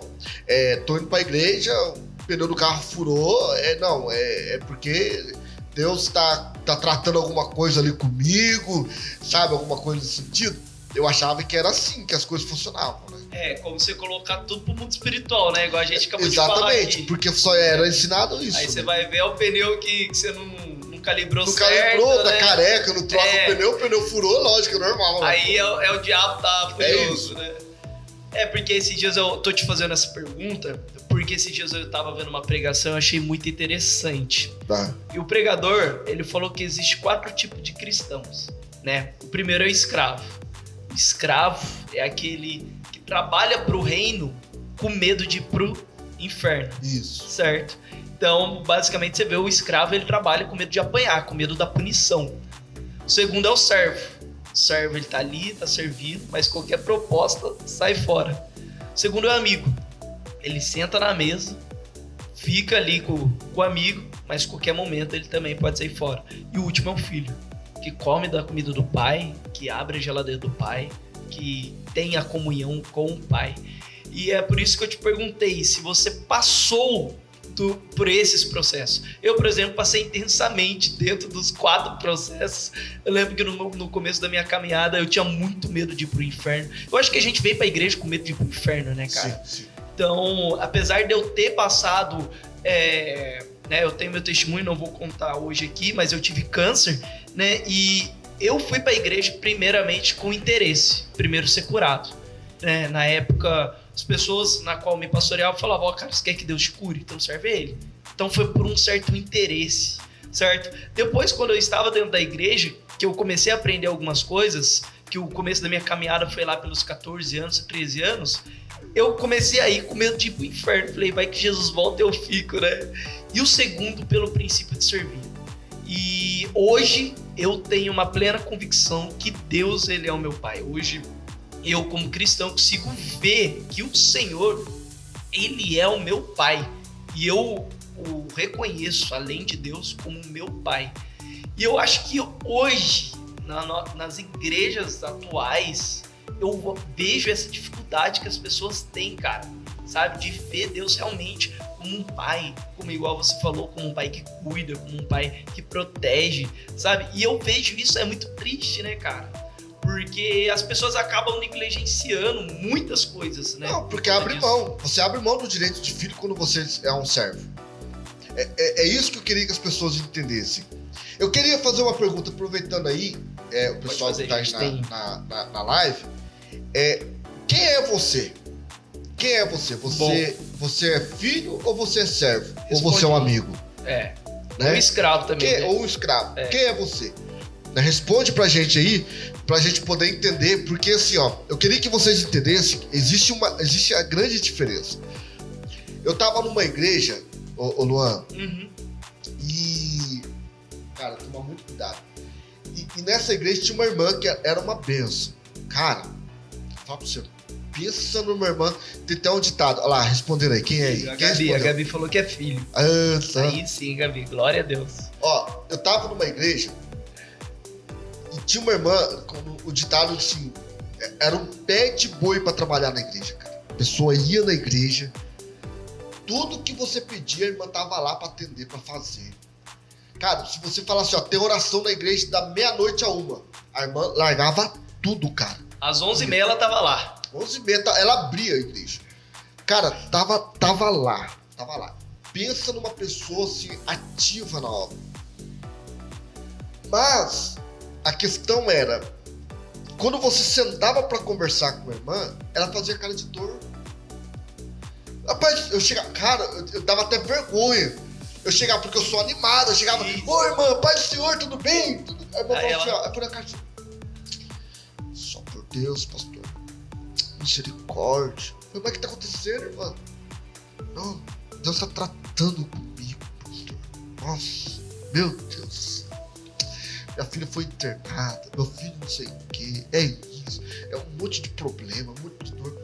Tô indo pra igreja, o pneu do carro furou, é porque Deus tá tratando alguma coisa ali comigo, sabe? Alguma coisa nesse sentido. Eu achava que era assim que as coisas funcionavam, né? Como você colocar tudo pro mundo espiritual, né? Igual a gente acabou de falar aqui. Exatamente, porque só era ensinado isso. Aí você né? vai ver o pneu que você não calibrou Não certo, calibrou, né? tá careca, não troca o pneu furou, lógico, é normal. Aí é o diabo tá furioso, isso. né? Porque esses dias eu tô te fazendo essa pergunta, porque esses dias eu tava vendo uma pregação e eu achei muito interessante. Tá. E o pregador, ele falou que existe 4 tipos de cristãos, né? O primeiro é o escravo. O escravo é aquele que trabalha pro reino com medo de ir pro inferno. Isso. Certo? Então, basicamente, você vê o escravo, ele trabalha com medo de apanhar, com medo da punição. O segundo é o servo. O servo, ele tá ali, tá servindo, mas qualquer proposta sai fora. O segundo é o amigo. Ele senta na mesa, fica ali com o amigo, mas qualquer momento ele também pode sair fora. E o último é o filho, que come da comida do pai, que abre a geladeira do pai, que tem a comunhão com o pai. E é por isso que eu te perguntei se você passou por esses processos. Eu, por exemplo, passei intensamente dentro dos 4 processos. Eu lembro que no começo da minha caminhada eu tinha muito medo de ir pro inferno. Eu acho que a gente veio pra igreja com medo de ir pro inferno, né, cara? Sim. Então, apesar de eu ter passado, né, eu tenho meu testemunho, não vou contar hoje aqui, mas eu tive câncer, né, e eu fui pra igreja primeiramente com interesse, primeiro ser curado, né, na época as pessoas na qual me pastoreavam falavam, cara, você quer que Deus te cure? Então serve a ele. Então foi por um certo interesse, certo? Depois, quando eu estava dentro da igreja, que eu comecei a aprender algumas coisas, que o começo da minha caminhada foi lá pelos 14 anos, 13 anos, eu comecei a ir com medo de ir pro inferno. Falei, vai que Jesus volta e eu fico, né? E o segundo, pelo princípio de servir. E hoje eu tenho uma plena convicção que Deus, ele é o meu Pai. Hoje eu, como cristão, consigo ver que o Senhor, ele é o meu Pai. E eu o reconheço, além de Deus, como meu Pai. E eu acho que hoje, nas igrejas atuais, eu vejo essa dificuldade que as pessoas têm, cara, sabe? De ver Deus realmente como um pai, como igual você falou, como um pai que cuida, como um pai que protege, sabe? E eu vejo isso, é muito triste, né, cara? Porque as pessoas acabam negligenciando muitas coisas, né? Não, porque abre mão. Você abre mão do direito de filho quando você é um servo. É isso que eu queria que as pessoas entendessem. Eu queria fazer uma pergunta, aproveitando aí, o pessoal que tá aí na live. Quem é você? Quem é você? Você é filho ou você é servo? Ou você é um amigo? Né? Ou um escravo também. Ou um escravo. Quem é você? Responde pra gente aí, pra gente poder entender, porque assim, ó, eu queria que vocês entendessem, existe a grande diferença. Eu tava numa igreja, ô Luan, e, cara, toma muito cuidado. E nessa igreja tinha uma irmã que era uma benção. Cara, fala pra você, pensa numa irmã, tem até um ditado. Olha lá, respondendo aí, quem é aí? A Gabi falou que é filho. Aí sim, Gabi, glória a Deus. Ó, eu tava numa igreja e tinha uma irmã, o ditado assim, era um pé de boi pra trabalhar na igreja, cara. A pessoa ia na igreja, tudo que você pedia, a irmã tava lá pra atender, pra fazer. Cara, se você falar assim, ó, tem oração na igreja da meia-noite a 1, a irmã largava tudo, cara. Às 11h30 ela tava lá. 11h30, ela abria a igreja. Cara, tava lá. Pensa numa pessoa assim, ativa na obra. Mas a questão era, quando você sentava pra conversar com a irmã, ela fazia cara de dor. Rapaz, eu chegava, cara, eu dava até vergonha. Eu chegava, porque eu sou animado, eu chegava, ô irmã, paz do Senhor, tudo bem? A irmã falava assim, ó, é por acaso. Só por Deus, pastor. Misericórdia. Mas o que tá acontecendo, irmão? Não, Deus tá tratando comigo, pastor. Nossa, meu Deus. Minha filha foi internada, meu filho não sei o que. É isso. É um monte de problema, um monte de dor.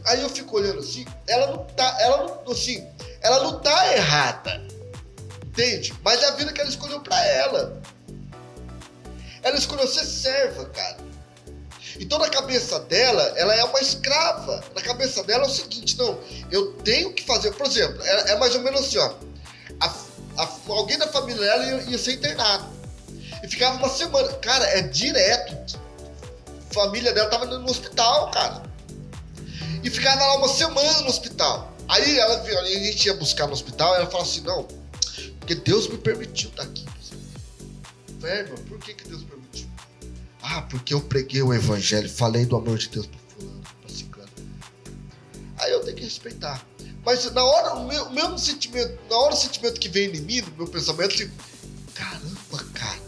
Aí eu fico olhando assim, ela não tá errada. Entende? Mas é a vida que ela escolheu pra ela. Ela escolheu ser serva, cara. Então na cabeça dela, ela é uma escrava. Na cabeça dela é o seguinte, não, eu tenho que fazer. Por exemplo, é mais ou menos assim, ó. Alguém da família dela ia ser internado. E ficava uma semana. Cara, é direto. A família dela tava no hospital, cara. E ficava lá uma semana no hospital. Aí a gente ia buscar no hospital e ela falava assim, não, porque Deus me permitiu estar aqui. Velho, por que Deus permitiu? Ah, porque eu preguei o evangelho, falei do amor de Deus para fulano, para ciclano. Aí eu tenho que respeitar. Mas na hora, o mesmo sentimento, na hora o sentimento que vem em mim, no meu pensamento, assim, caramba, cara,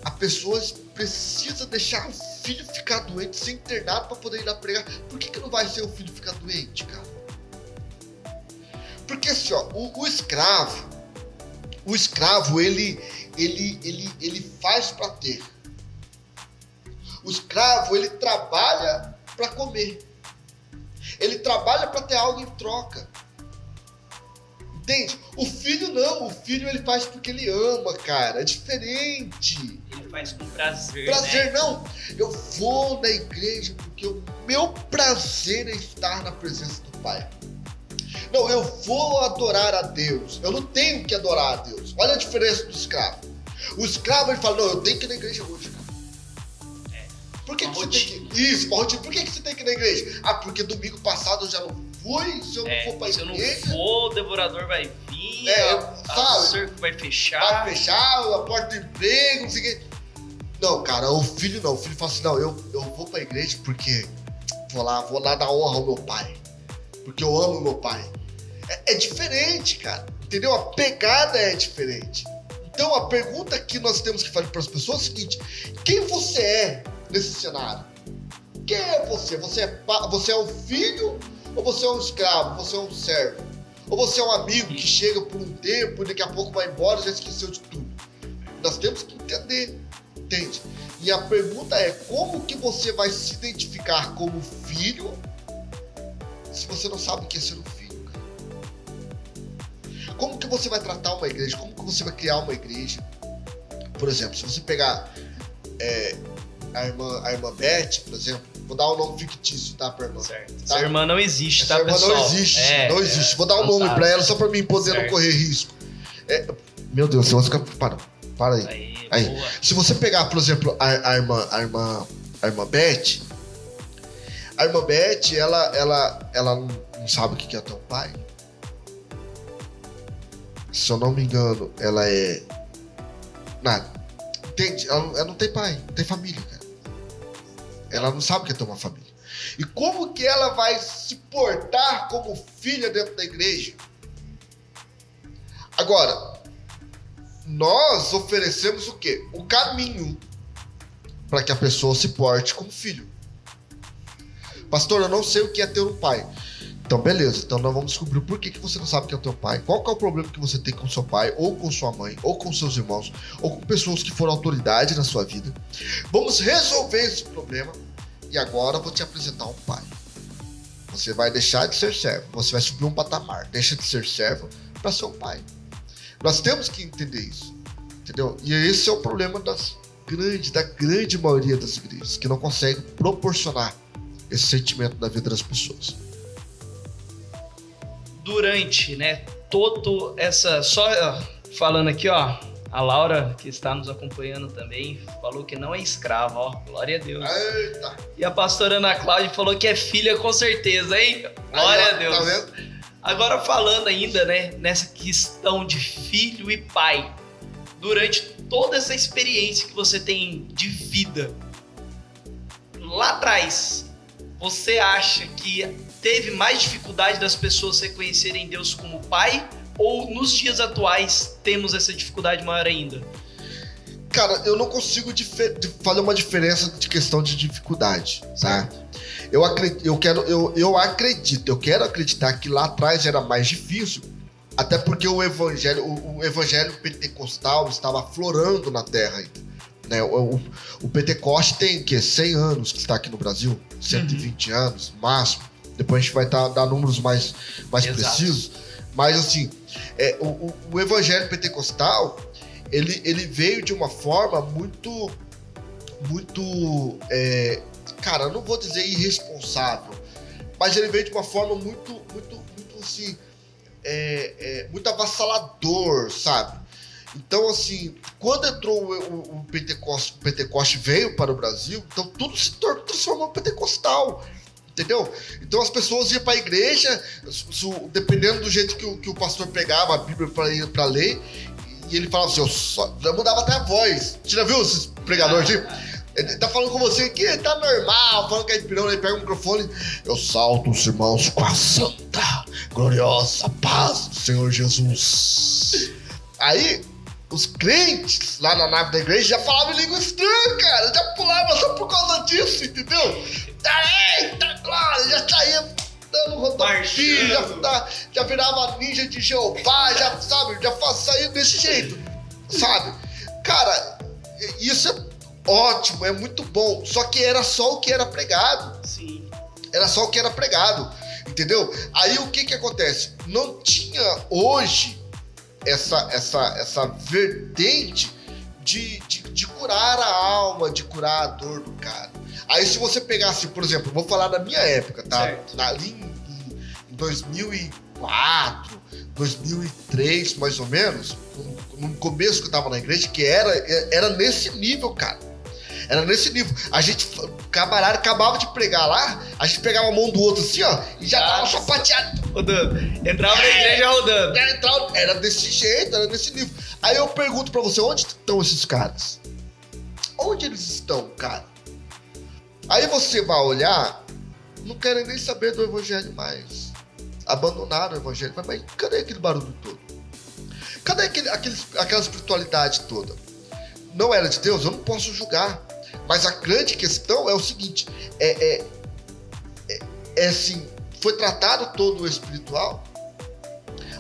a pessoa precisa deixar o filho ficar doente, ser internado para poder ir lá pregar. Por que não vai ser o filho ficar doente, cara? Porque assim, ó, o escravo, ele faz para ter. O escravo, ele trabalha para comer. Ele trabalha para ter algo em troca. Entende? O filho não. O filho ele faz porque ele ama, cara. É diferente. Ele faz com prazer, Prazer, né? não. Eu vou na igreja porque o meu prazer é estar na presença do Pai. Não, eu vou adorar a Deus. Eu não tenho que adorar a Deus. Olha a diferença do escravo. O escravo, ele fala, não, eu tenho que ir na igreja hoje, cara. Por que você tem que ir? Isso, uma rotina. Por que você tem que ir na igreja? Ah, porque domingo passado eu já não fui. Se eu não for pra igreja... Se eu não for, o devorador vai vir, o cerco vai fechar. Vai fechar, a porta do emprego, não sei o quê. Não, cara, o filho não. O filho fala assim, não, eu vou pra igreja porque vou lá dar honra ao meu pai. Porque eu amo meu pai. É diferente, cara. Entendeu? A pegada é diferente. Então a pergunta que nós temos que fazer para as pessoas é o seguinte: quem você é nesse cenário? Quem é você? Você é um filho ou você é um escravo? Você é um servo? Ou você é um amigo que chega por um tempo e daqui a pouco vai embora e já esqueceu de tudo? Nós temos que entender, entende? E a pergunta é: como que você vai se identificar como filho se você não sabe o que é ser um filho, cara? Como que você vai tratar uma igreja? Como que você vai criar uma igreja? Por exemplo, se você pegar a irmã Beth, por exemplo, vou dar um nome fictício, tá, pra irmã? Certo. Tá? Essa irmã não existe, Essa tá, irmã pessoal? não existe. Vou dar um nome pra ela só pra mim poder não correr risco. Meu Deus, você vai ficar... Para aí. Boa. Se você pegar, por exemplo, a irmã Beth, ela não sabe o que é ter um pai. Se eu não me engano, ela é nada. Entende? Ela não tem pai, não tem família, cara. Ela não sabe o que é ter uma família. E como que ela vai se portar como filha dentro da igreja? Agora, nós oferecemos o quê? O caminho para que a pessoa se porte como filho. Pastor, eu não sei o que é ter um pai. Então, beleza. Então, nós vamos descobrir por que você não sabe o que é o teu pai. Qual que é o problema que você tem com seu pai, ou com sua mãe, ou com seus irmãos, ou com pessoas que foram autoridade na sua vida. Vamos resolver esse problema. E agora eu vou te apresentar um pai. Você vai deixar de ser servo. Você vai subir um patamar. Deixa de ser servo para ser um pai. Nós temos que entender isso. Entendeu? E esse é o problema da grande maioria das igrejas, que não conseguem proporcionar esse sentimento na vida das pessoas. Durante, né, todo essa... Só falando aqui, ó, a Laura, que está nos acompanhando também, falou que não é escrava, ó, glória a Deus. Eita! E a pastora Ana Cláudia falou que é filha com certeza, hein? Glória a Deus. Tá vendo? Agora falando ainda, né, nessa questão de filho e pai, durante toda essa experiência que você tem de vida, lá atrás, você acha que teve mais dificuldade das pessoas reconhecerem Deus como pai, ou nos dias atuais temos essa dificuldade maior ainda? Cara, eu não consigo fazer uma diferença de questão de dificuldade, tá? Eu quero acreditar que lá atrás era mais difícil, até porque o evangelho pentecostal estava florando na terra ainda, né? O Pentecoste tem, 100 anos que está aqui no Brasil, 120 anos, no máximo. Depois a gente vai dar números mais precisos. Mas, assim, o evangelho pentecostal, ele veio de uma forma muito, cara, eu não vou dizer irresponsável, mas ele veio de uma forma muito assim, muito avassalador, sabe? Então, assim, quando entrou o Pentecoste veio para o Brasil, então tudo se transformou em pentecostal. Entendeu? Então as pessoas iam para a igreja, dependendo do jeito que o pastor pegava a Bíblia para ler, e ele falava assim, eu mudava até a voz. Você já viu esses pregadores? Ele tá falando com você aqui, ele tá normal, falando que é pirão, ele pega o microfone, eu salto os irmãos com a santa, gloriosa paz do Senhor Jesus. Aí, os crentes lá na nave da igreja já falavam em língua estranha, cara, já pulavam só por causa disso, entendeu? Eita, glória, já saía dando rodopio, já virava ninja de Jeová, já saía desse jeito, sabe? Cara, isso é ótimo, é muito bom, só que era só o que era pregado. Sim. Era só o que era pregado, entendeu? Aí o que acontece? Não tinha hoje essa vertente de curar a alma, de curar a dor do cara. Aí se você pegasse, por exemplo, vou falar da minha época, tá? Ali em 2004, 2003, mais ou menos, no começo que eu tava na igreja, que era nesse nível, cara. Era nesse nível. A gente, camarada, acabava de pregar lá, a gente pegava a mão do outro assim, ó, e já tava sapateado. Rodando. Entrava na igreja rodando. Era desse jeito, era desse nível. Aí eu pergunto pra você, onde estão esses caras? Onde eles estão, cara? Aí você vai olhar, não querem nem saber do evangelho mais. Abandonaram o evangelho. Mas cadê aquele barulho todo? Cadê aquela espiritualidade toda? Não era de Deus? Eu não posso julgar. Mas a grande questão é o seguinte, assim, foi tratado todo o espiritual,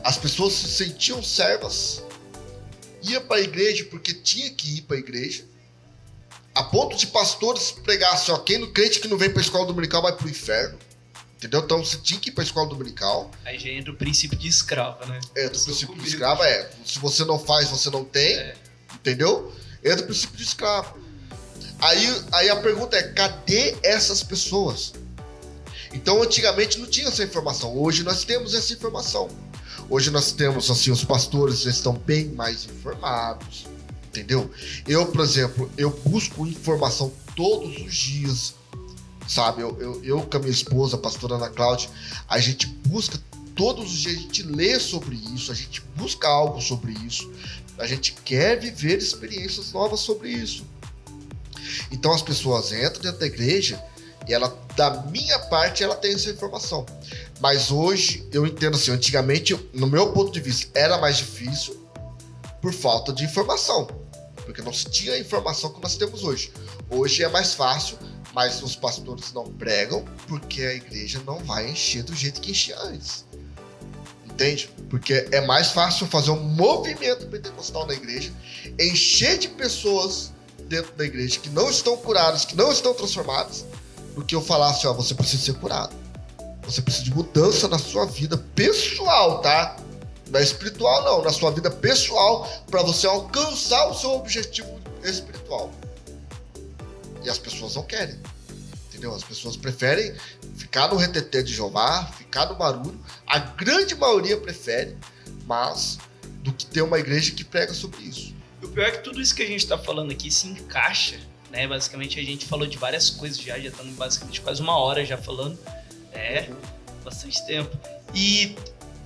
as pessoas se sentiam servas, ia para a igreja porque tinha que ir para a igreja, a ponto de pastores pregassem, ó, quem no crente que não vem para a escola dominical vai pro inferno, entendeu? Então você tinha que ir para a escola dominical. Aí já entra o princípio de escravo, né? Do princípio de escravo, se você não faz, você não tem, entendeu? Entra o princípio de escravo. Aí a pergunta é, cadê essas pessoas? Então, antigamente não tinha essa informação. Hoje nós temos essa informação. Hoje nós temos, assim, os pastores já estão bem mais informados, entendeu? Eu, por exemplo, eu busco informação todos os dias, sabe? Eu com a minha esposa, a pastora Ana Cláudia, a gente busca todos os dias, a gente lê sobre isso, a gente busca algo sobre isso, a gente quer viver experiências novas sobre isso. Então as pessoas entram dentro da igreja e ela, da minha parte, ela tem essa informação. Mas hoje, eu entendo assim, antigamente, no meu ponto de vista, era mais difícil por falta de informação. Porque não se tinha a informação que nós temos hoje. Hoje é mais fácil, mas os pastores não pregam porque a igreja não vai encher do jeito que enchia antes. Entende? Porque é mais fácil fazer um movimento pentecostal na igreja, encher de pessoas dentro da igreja que não estão curadas, que não estão transformadas, do que eu falar assim, ó, você precisa ser curado. Você precisa de mudança na sua vida pessoal, tá? Não é espiritual, não. Na sua vida pessoal, para você alcançar o seu objetivo espiritual. E as pessoas não querem. Entendeu? As pessoas preferem ficar no reteté de Jeová, ficar no barulho. A grande maioria prefere, mas do que ter uma igreja que prega sobre isso. O pior é que tudo isso que a gente tá falando aqui se encaixa, né? Basicamente a gente falou de várias coisas já estamos basicamente quase 1 hora já falando. Bastante tempo. E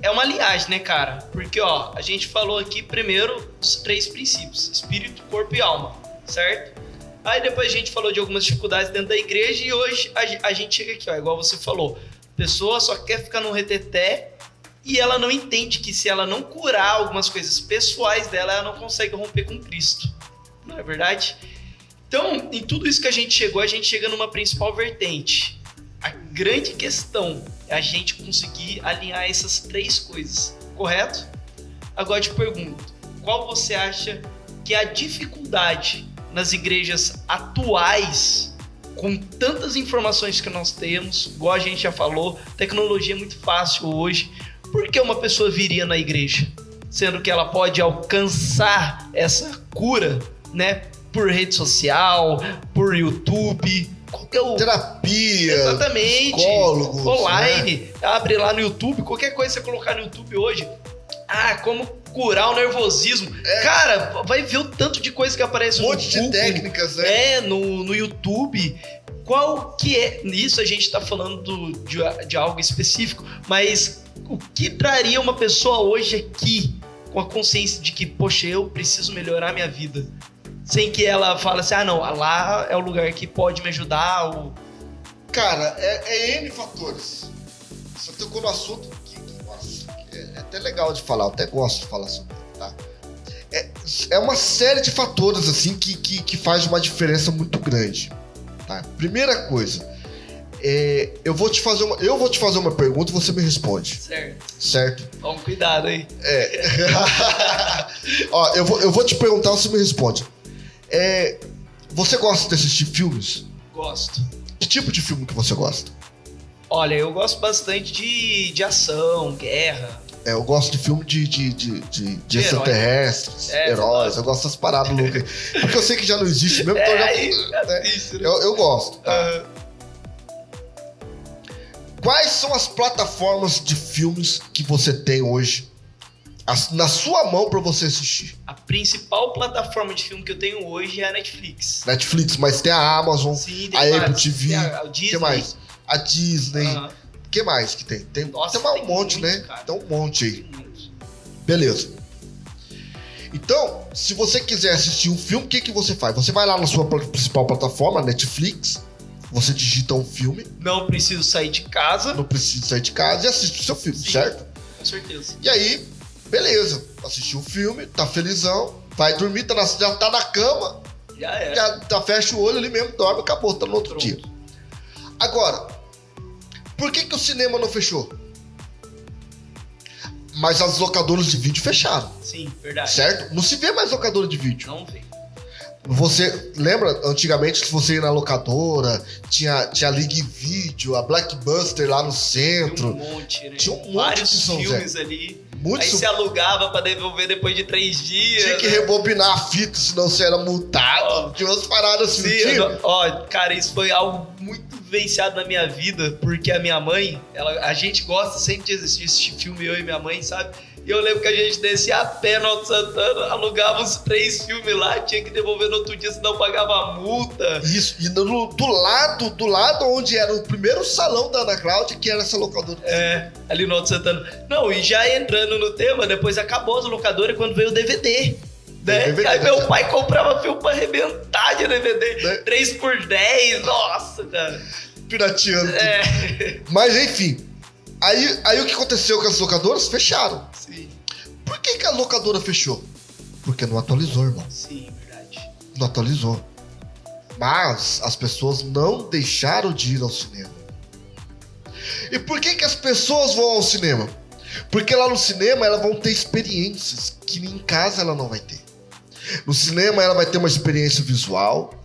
é uma linhagem, né, cara? Porque, ó, a gente falou aqui primeiro os 3 princípios: espírito, corpo e alma, certo? Aí depois a gente falou de algumas dificuldades dentro da igreja e hoje a gente chega aqui, ó, igual você falou. A pessoa só quer ficar no reteté e ela não entende que se ela não curar algumas coisas pessoais dela, ela não consegue romper com Cristo. não é verdade? Então, em tudo isso que a gente chega numa principal vertente. A grande questão é a gente conseguir alinhar essas 3 coisas, correto? Agora eu te pergunto, qual você acha que é a dificuldade nas igrejas atuais, com tantas informações que nós temos, igual a gente já falou, tecnologia é muito fácil hoje, por que uma pessoa viria na igreja? Sendo que ela pode alcançar essa cura, né? Por rede social, por YouTube, qualquer terapia, exatamente, psicólogos, online, né? Abre lá no YouTube, qualquer coisa que você colocar no YouTube hoje, como curar o nervosismo, cara, vai ver o tanto de coisa que aparece no Google, monte de técnicas, né? No YouTube. Qual que é, nisso a gente tá falando de algo específico, mas o que traria uma pessoa hoje aqui com a consciência de que, poxa, eu preciso melhorar minha vida? Sem que ela fale assim, não, lá é o lugar que pode me ajudar. Ou... Cara, é N fatores. Você tocou no assunto que nossa, é até legal de falar, eu até gosto de falar sobre ele, tá? É uma série de fatores, assim, que faz uma diferença muito grande, tá? Primeira coisa, eu vou te fazer uma pergunta e você me responde. Certo? Toma cuidado aí. Ó, eu vou te perguntar, você me responde. Você gosta de assistir filmes? Gosto. Que tipo de filme que você gosta? Olha, eu gosto bastante de ação, guerra. Eu gosto de filme de extraterrestres, heróis. Eu gosto dessas paradas loucas. Porque eu sei que já não existe mesmo, então eu gosto. Tá? Quais são as plataformas de filmes que você tem hoje na sua mão pra você assistir? A principal plataforma de filme que eu tenho hoje é a Netflix. Mas tem a Amazon, sim, a Apple TV, tem a Disney. que mais? A Disney. O que mais que tem? Tem um monte, né? Cara. Tem um monte aí. Beleza. Então, se você quiser assistir um filme, o que você faz? Você vai lá na sua principal plataforma, Netflix, você digita um filme. Não preciso sair de casa. E assiste o seu filme, sim, certo? Com certeza. E aí, beleza. Assistiu o filme, tá felizão, vai dormir, já tá na cama. Já fecha o olho ali mesmo, dorme, acabou, tá no outro dia. Agora, por que o cinema não fechou? Mas as locadoras de vídeo fecharam. Sim, verdade. Certo? Não se vê mais locadora de vídeo. Não vê. Você lembra, antigamente, que você ia na locadora, tinha a Ligue Vídeo, a Blockbuster lá no centro. Tinha um monte, né? Tinha um monte vários de filmes ali. Muito aí se alugava pra devolver depois de 3 dias. Tinha que rebobinar a fita, senão você era multado. Tinha umas paradas assim. Sim, cara, isso foi algo muito vivenciado na minha vida, porque a minha mãe, a gente gosta sempre de assistir filme, eu e minha mãe, sabe? E eu lembro que a gente descia a pé no Alto Santana, alugava uns 3 filmes lá, tinha que devolver no outro dia, senão pagava a multa. Isso, e do lado onde era o primeiro salão da Ana Cláudia, que era essa locadora. Ali no Alto Santana. Não, e já entrando no tema, depois acabou as locadoras quando veio o DVD. Né? Aí meu pai comprava filme pra arrebentar de DVD. Né? 3x10, nossa, cara. Pirateando. Mas enfim. Aí o que aconteceu com as locadoras? Fecharam. Sim. Por que a locadora fechou? Porque não atualizou, irmão. Sim, verdade. Não atualizou. Mas as pessoas não deixaram de ir ao cinema. E por que as pessoas vão ao cinema? Porque lá no cinema elas vão ter experiências que em casa ela não vai ter. No cinema ela vai ter uma experiência visual,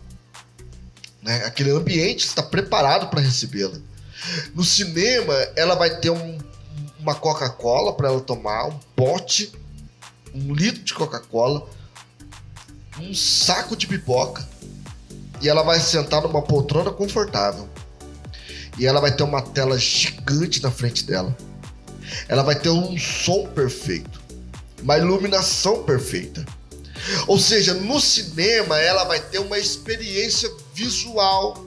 né? Aquele ambiente está preparado para recebê-la. No cinema, ela vai ter uma Coca-Cola para ela tomar, um pote, 1 litro de Coca-Cola, um saco de pipoca, e ela vai sentar numa poltrona confortável. E ela vai ter uma tela gigante na frente dela. Ela vai ter um som perfeito, uma iluminação perfeita. Ou seja, no cinema, ela vai ter uma experiência visual.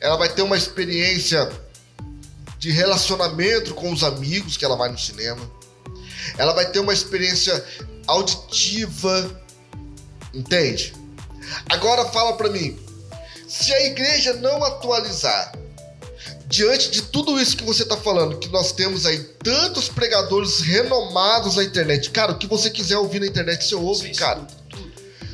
Ela vai ter uma experiência de relacionamento com os amigos que ela vai no cinema. Ela vai ter uma experiência auditiva. Entende? Agora fala pra mim. Se a igreja não atualizar, diante de tudo isso que você tá falando, que nós temos aí tantos pregadores renomados na internet. Cara, o que você quiser ouvir na internet, você ouve, cara.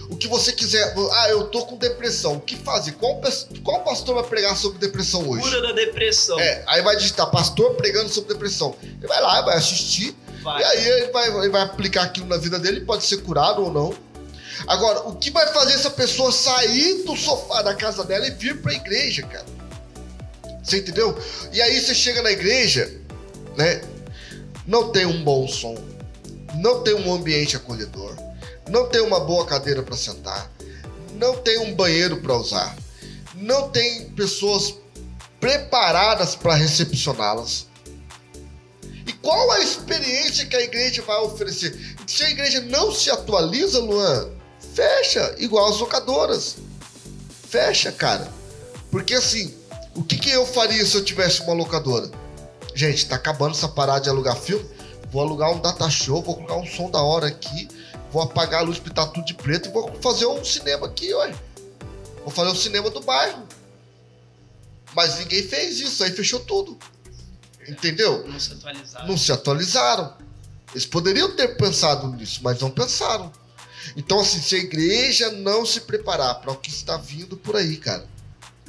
O que você quiser. Eu tô com depressão. O que fazer? Qual pastor vai pregar sobre depressão hoje? Cura da depressão. Aí vai digitar pastor pregando sobre depressão. Ele vai lá, vai assistir. E aí ele vai aplicar aquilo na vida dele. Pode ser curado ou não. Agora, o que vai fazer essa pessoa sair do sofá da casa dela e vir pra igreja, cara? Você entendeu? E aí você chega na igreja, né? Não tem um bom som. Não tem um ambiente acolhedor. Não tem uma boa cadeira para sentar, não tem um banheiro para usar, não tem pessoas preparadas para recepcioná-las. E qual a experiência que a igreja vai oferecer? Se a igreja não se atualiza, Luan, fecha, igual as locadoras. Fecha, cara. Porque assim, o que eu faria se eu tivesse uma locadora? Gente, tá acabando essa parada de alugar filme, vou alugar um data show, vou colocar um som da hora aqui, vou apagar a luz, pintar tudo de preto e vou fazer um cinema aqui, ué. Vou fazer um cinema do bairro. Mas ninguém fez isso, aí fechou tudo. Entendeu? Não se atualizaram. Não se atualizaram. Eles poderiam ter pensado nisso, mas não pensaram. Então, assim, se a igreja não se preparar para o que está vindo por aí, cara,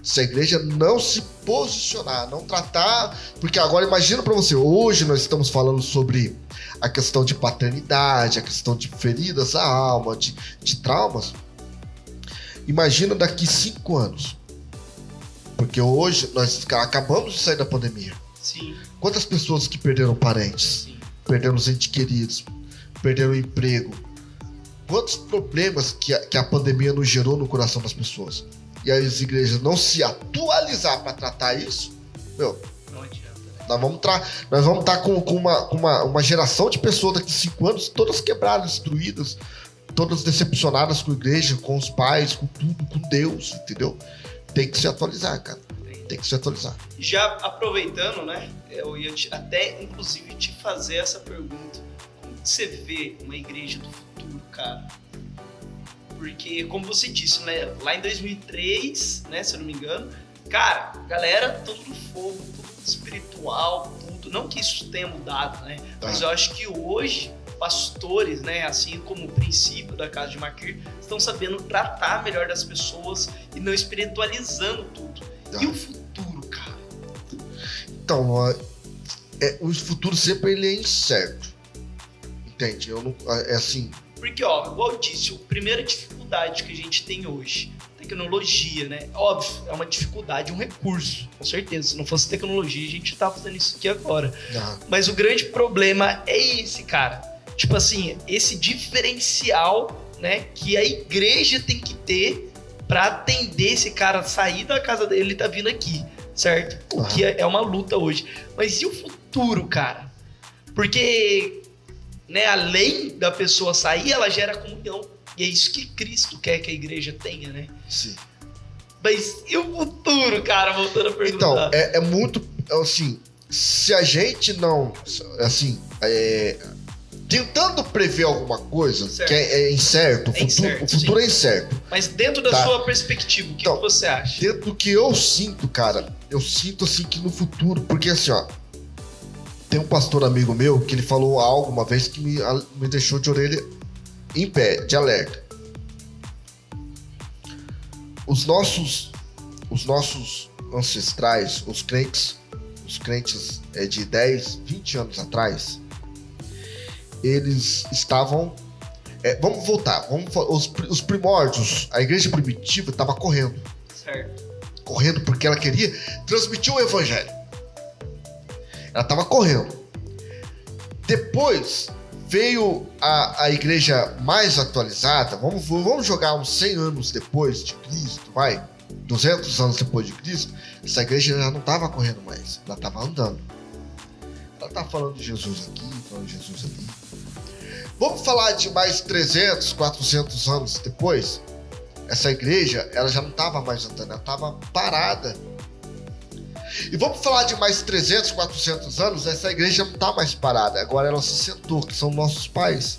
se a igreja não se posicionar, não tratar... Porque agora, imagina para você, hoje nós estamos falando sobre a questão de paternidade, a questão de feridas à alma, de traumas. Imagina daqui 5 anos. Porque hoje nós acabamos de sair da pandemia. Sim. Quantas pessoas que perderam parentes, Sim. perderam os entes queridos, perderam emprego. Quantos problemas que a pandemia nos gerou no coração das pessoas. E aí as igrejas não se atualizar para tratar isso, meu... Não adianta. Nós vamos estar com uma geração de pessoas daqui a 5 anos, todas quebradas, destruídas, todas decepcionadas com a igreja, com os pais, com tudo, com Deus, entendeu? Tem que se atualizar, cara. Tem que se atualizar. Já aproveitando, né? Eu ia até, inclusive, te fazer essa pergunta. Como você vê uma igreja do futuro, cara? Porque, como você disse, né? Lá em 2003, né? Se eu não me engano, cara, galera, tudo no fogo, tudo espiritual, tudo. Não que isso tenha mudado, né? Mas eu acho que hoje, pastores, né? Assim como o princípio da casa de Maquir, estão sabendo tratar melhor das pessoas e não espiritualizando tudo. E o futuro, cara? Então, o futuro sempre ele é incerto. Entende? É assim... Porque, ó, igual eu disse, a primeira dificuldade que a gente tem hoje, tecnologia, né? Óbvio, é uma dificuldade, um recurso, com certeza. Se não fosse tecnologia, a gente tá fazendo isso aqui agora. Mas o grande problema é esse, cara. Tipo assim, esse diferencial, né, que a igreja tem que ter pra atender esse cara, sair da casa dele e tá vindo aqui, certo? O que é uma luta hoje. Mas e o futuro, cara? Porque... né, além da pessoa sair, ela gera comunhão. E é isso que Cristo quer que a igreja tenha, né? Sim. Mas e o futuro, cara? Voltando a perguntar. Então, é muito... Assim, se a gente não... Assim, tentando prever alguma coisa, certo, que é incerto, o futuro é incerto. Mas dentro da sua perspectiva, o que você acha? Dentro do que eu sinto, cara, eu sinto assim que no futuro... Porque assim, ó... Tem um pastor amigo meu que ele falou algo uma vez que me deixou de orelha em pé, de alerta. Os nossos ancestrais, os crentes de 10, 20 anos atrás, eles estavam... vamos voltar, os primórdios, a igreja primitiva estava correndo. Certo. Correndo porque ela queria transmitir o evangelho. Ela estava correndo. Depois veio a igreja mais atualizada. Vamos jogar uns 100 anos depois de Cristo, 200 anos depois de Cristo. Essa igreja já não estava correndo mais, ela estava andando. Ela estava falando de Jesus aqui, falando de Jesus ali. Vamos falar de mais 300, 400 anos depois. Essa igreja, ela já não estava mais andando, ela estava parada. E vamos falar de mais 300, 400 anos, essa igreja não está mais parada. Agora ela se sentou, que são nossos pais,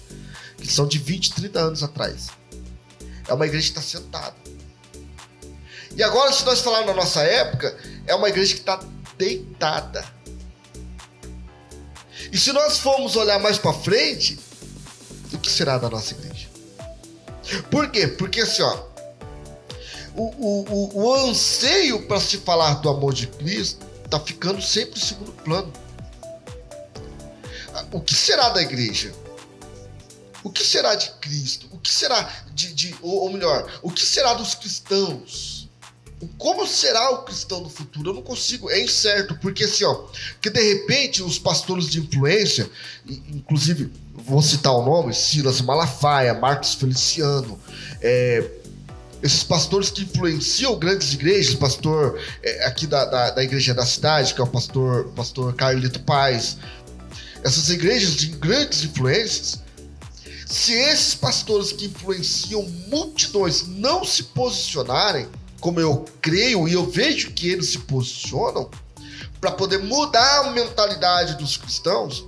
que são de 20, 30 anos atrás. É uma igreja que está sentada. E agora, se nós falarmos na nossa época, é uma igreja que está deitada. E se nós formos olhar mais para frente, o que será da nossa igreja? Por quê? Porque assim, ó, o anseio para se falar do amor de Cristo tá ficando sempre em segundo plano. O que será da igreja? O que será de Cristo? O que será ou melhor, o que será dos cristãos? Como será o cristão do futuro? Eu não consigo, é incerto, porque assim, ó, que de repente os pastores de influência, inclusive, vou citar o nome, Silas Malafaia, Marcos Feliciano, esses pastores que influenciam grandes igrejas, pastor aqui da igreja da cidade, que é o pastor Carlito Paz, essas igrejas de grandes influências, se esses pastores que influenciam multidões não se posicionarem, como eu creio e eu vejo que eles se posicionam, para poder mudar a mentalidade dos cristãos,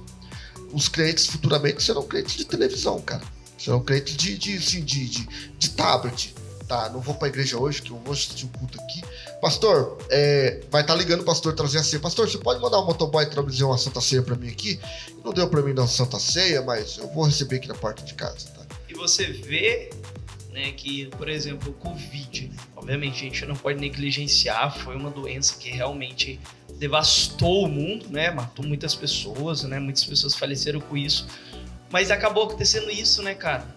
os crentes futuramente serão crentes de televisão, cara. Serão crentes de tablet. Tá, não vou pra igreja hoje, que eu vou assistir o culto aqui. Pastor, vai estar ligando o pastor trazer a ceia. Pastor, você pode mandar um motoboy trazer uma Santa Ceia pra mim aqui? Não deu pra mim dar uma Santa Ceia, mas eu vou receber aqui na porta de casa, tá? E você vê, né, que, por exemplo, o Covid, obviamente a gente não pode negligenciar, foi uma doença que realmente devastou o mundo, né? Matou muitas pessoas, né? Muitas pessoas faleceram com isso. Mas acabou acontecendo isso, né, cara?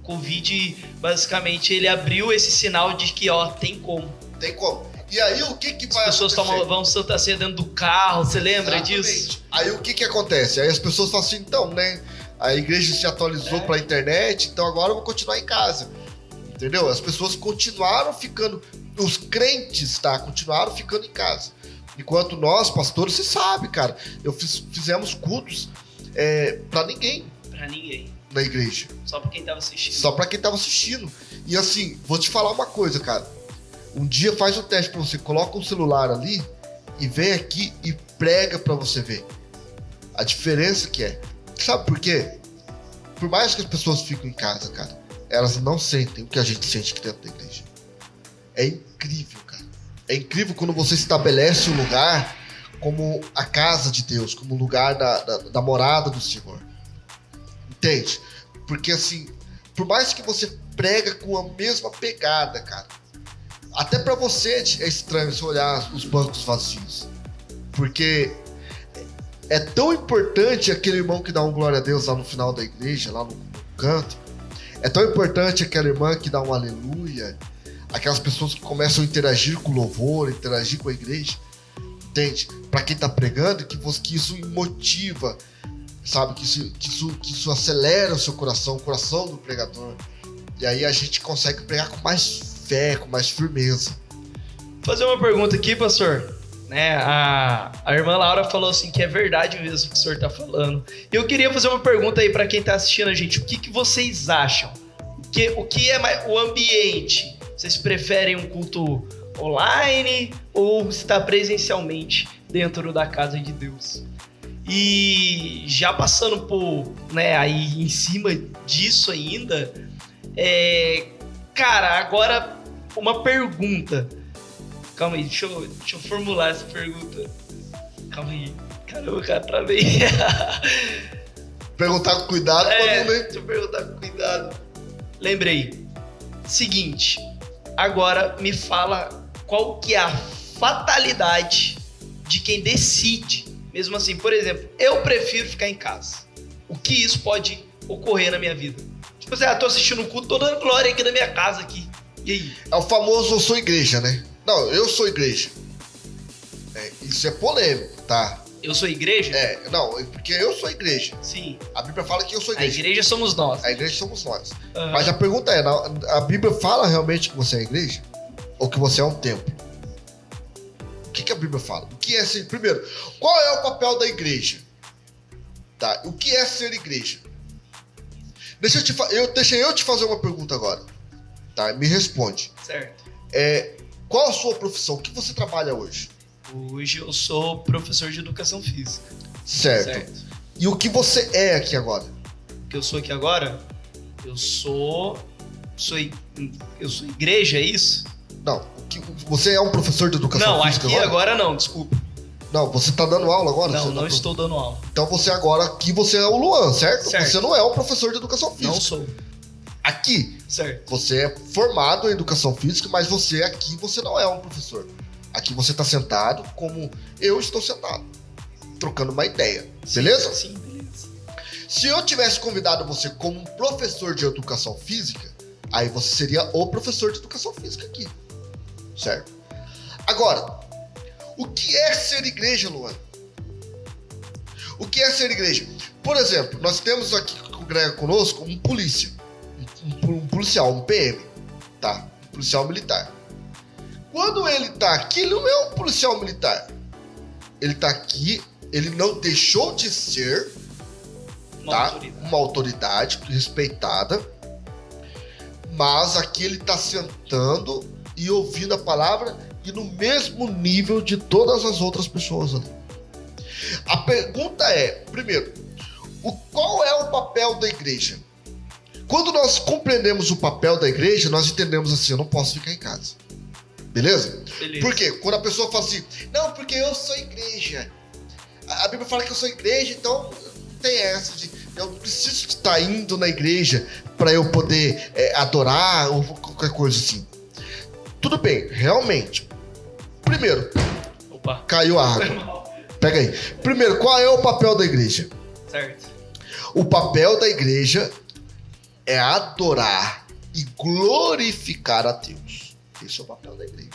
Covid, basicamente, ele abriu esse sinal de que, ó, tem como. Tem como. E aí, o que vai acontecer? As pessoas vão Santa Ceia dentro do carro, você lembra disso? Aí, o que acontece? Aí as pessoas falam assim, então, né, a igreja se atualizou pela internet, então agora eu vou continuar em casa. Entendeu? As pessoas continuaram ficando, os crentes, tá, continuaram ficando em casa. Enquanto nós, pastores, você sabe, cara, fizemos cultos pra ninguém. Pra ninguém. Na igreja. Só pra quem tava assistindo. Só pra quem tava assistindo. E assim, vou te falar uma coisa, cara. Um dia faz um teste pra você, coloca um celular ali e vem aqui e prega pra você ver a diferença que é. Sabe por quê? Por mais que as pessoas fiquem em casa, cara, elas não sentem o que a gente sente aqui dentro da igreja. É incrível, cara. É incrível quando você estabelece um lugar como a casa de Deus, como o lugar da morada do Senhor. Entende? Porque assim, por mais que você prega com a mesma pegada, cara, até pra você é estranho você olhar os bancos vazios. Porque é tão importante aquele irmão que dá um glória a Deus lá no final da igreja, lá no canto. É tão importante aquela irmã que dá um aleluia. Aquelas pessoas que começam a interagir com o louvor, interagir com a igreja. Entende? Pra quem tá pregando, que isso motiva, sabe, que isso acelera o seu coração, o coração do pregador. E aí a gente consegue pregar com mais fé, com mais firmeza. Vou fazer uma pergunta aqui, pastor. Né, a irmã Laura falou assim que é verdade mesmo o que o senhor tá falando. E eu queria fazer uma pergunta aí para quem tá assistindo a gente. O que vocês acham? O que é mais o ambiente? Vocês preferem um culto online ou estar presencialmente dentro da casa de Deus? E já passando por, né, aí em cima disso ainda, cara, agora uma pergunta. Calma aí, deixa eu formular essa pergunta. Calma aí. Caramba, cara, travei. Perguntar com cuidado pra não ler. Deixa eu perguntar com cuidado. Lembrei. Seguinte, agora me fala qual que é a fatalidade de quem decide. Mesmo assim, por exemplo, eu prefiro ficar em casa. O que isso pode ocorrer na minha vida? Tipo assim, tô assistindo um culto, tô dando glória aqui na minha casa aqui. E aí? É o famoso eu sou igreja, né? Não, eu sou igreja. Isso é polêmico, tá? Eu sou igreja? Não, porque eu sou igreja. Sim. A Bíblia fala que eu sou igreja. A igreja somos nós. A igreja somos nós. Uhum. Mas a pergunta é, a Bíblia fala realmente que você é igreja? Ou que você é um templo? O que a Bíblia fala? O que é ser... Primeiro, qual é o papel da igreja? Tá? O que é ser igreja? Deixa eu te fazer uma pergunta agora. Tá? Me responde. Certo. Qual a sua profissão? O que você trabalha hoje? Hoje eu sou professor de educação física. Certo. E o que você é aqui agora? O que eu sou aqui agora? Eu sou igreja, é isso? Não. Você é um professor de educação física agora? Não, aqui agora não, desculpa. Não, você tá dando aula agora? Não estou dando aula. Então aqui você é o Luan, certo? Certo. Você não é um professor de educação física. Não sou. Aqui, Certo. Você é formado em educação física, mas você aqui, você não é um professor. Aqui você está sentado como eu estou sentado, trocando uma ideia, beleza? Sim, beleza. Se eu tivesse convidado você como um professor de educação física, aí você seria o professor de educação física aqui, certo? Agora, o que é ser igreja, Luan? O que é ser igreja? Por exemplo, nós temos aqui conosco um polícia, um policial, um PM, tá? Um policial militar. Quando ele tá aqui, ele não é um policial militar. Ele tá aqui, ele não deixou de ser uma autoridade respeitada, mas aqui ele tá sentando e ouvindo a palavra e no mesmo nível de todas as outras pessoas ali. A pergunta é, primeiro, qual é o papel da igreja? Quando nós compreendemos o papel da igreja, nós entendemos assim, eu não posso ficar em casa. Beleza? Por quê? Quando a pessoa fala assim, não, porque eu sou igreja. A Bíblia fala que eu sou igreja, então não tem essa de eu preciso estar indo na igreja para eu poder adorar ou qualquer coisa assim. Tudo bem, realmente. Primeiro, caiu a água. Pega aí. Primeiro, qual é o papel da igreja? Certo. O papel da igreja é adorar e glorificar a Deus. Esse é o papel da igreja.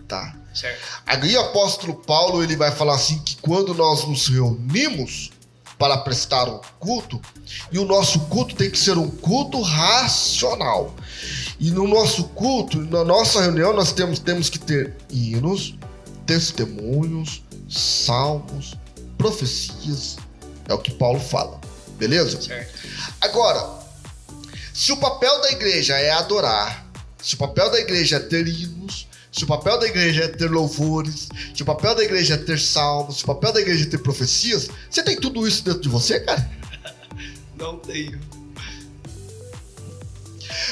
Tá? Certo. Aí o apóstolo Paulo ele vai falar assim que quando nós nos reunimos para prestar um culto, e o nosso culto tem que ser um culto racional. E no nosso culto, na nossa reunião, nós temos que ter hinos, testemunhos, salmos, profecias. É o que Paulo fala. Beleza? Certo. Agora, se o papel da igreja é adorar, se o papel da igreja é ter hinos, se o papel da igreja é ter louvores, se o papel da igreja é ter salmos, se o papel da igreja é ter profecias, você tem tudo isso dentro de você, cara? Não tenho.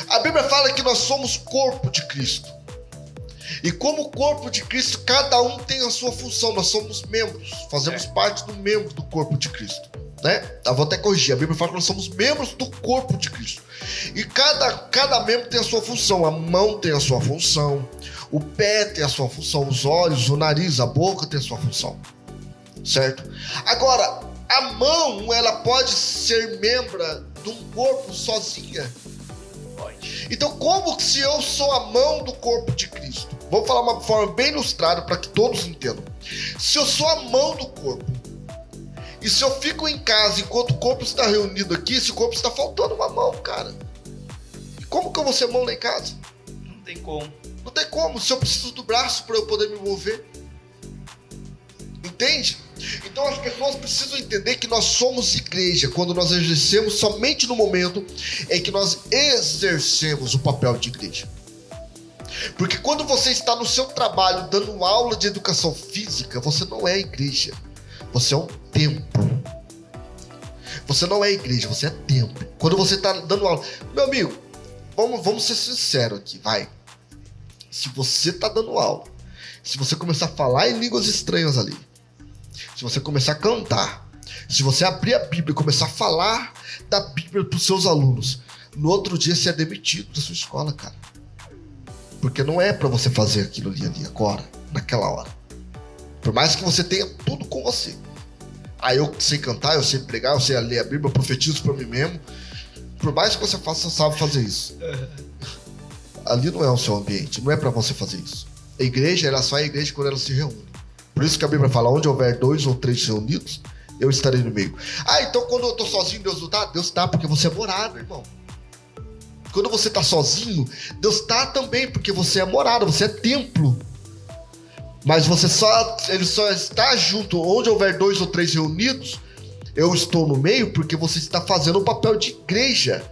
A Bíblia fala que nós somos corpo de Cristo. E como corpo de Cristo, cada um tem a sua função. Nós somos membros, fazemos parte do membro do corpo de Cristo. Né? Eu vou até corrigir, a Bíblia fala que nós somos membros do corpo de Cristo. E cada membro tem a sua função. A mão tem a sua função, o pé tem a sua função, os olhos, o nariz, a boca tem a sua função. Certo? Agora, a mão, ela pode ser membro de um corpo sozinha? Pode. Então, como se eu sou a mão do corpo de Cristo? Vou falar uma forma bem ilustrada para que todos entendam. Se eu sou a mão do corpo, e se eu fico em casa enquanto o corpo está reunido aqui, esse corpo está faltando uma mão, cara. E como que eu vou ser mão lá em casa? Não tem como. Não tem como, se eu preciso do braço para eu poder me mover. Entende? Então as pessoas precisam entender que nós somos igreja quando nós exercemos somente no momento em que nós exercemos o papel de igreja. Porque quando você está no seu trabalho dando aula de educação física, você não é igreja. Você é um templo. Você não é igreja, você é templo. Quando você está dando aula... Meu amigo, vamos ser sinceros aqui, vai. Se você está dando aula, se você começar a falar em línguas estranhas ali, se você começar a cantar, se você abrir a Bíblia e começar a falar da Bíblia para os seus alunos, no outro dia você é demitido da sua escola, cara. Porque não é para você fazer aquilo ali agora, naquela hora. Por mais que você tenha tudo com você. Aí eu sei cantar, eu sei pregar, eu sei ler a Bíblia, eu profetizo para mim mesmo. Por mais que você faça, você sabe fazer isso. Ali não é o seu ambiente, não é para você fazer isso. A igreja, ela só é igreja quando ela se reúne. Por isso que a Bíblia fala, onde houver 2 ou 3 reunidos, eu estarei no meio. Então quando eu tô sozinho, Deus não tá? Deus tá, porque você é morada, irmão. Quando você tá sozinho, Deus tá também, porque você é morada, você é templo. Mas ele só está junto, onde houver 2 ou 3 reunidos, eu estou no meio, porque você está fazendo o papel de igreja.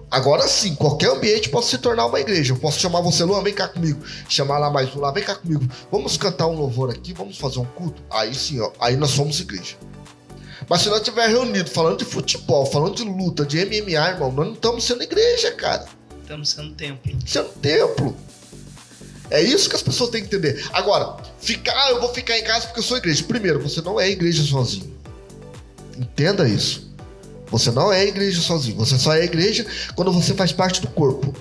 Agora sim, qualquer ambiente pode se tornar uma igreja. Eu posso chamar você, Luan, vem cá comigo. Chamar lá mais um lá, vem cá comigo. Vamos cantar um louvor aqui, vamos fazer um culto. Aí sim, ó, aí nós somos igreja. Mas se nós estiver reunido falando de futebol, falando de luta, de MMA, irmão, nós não estamos sendo igreja, cara. Estamos sendo templo. Sendo templo. É isso que as pessoas têm que entender. Agora, eu vou ficar em casa porque eu sou igreja. Primeiro, você não é igreja sozinho. Entenda isso. Você não é igreja sozinho. Você só é igreja quando você faz parte do corpo.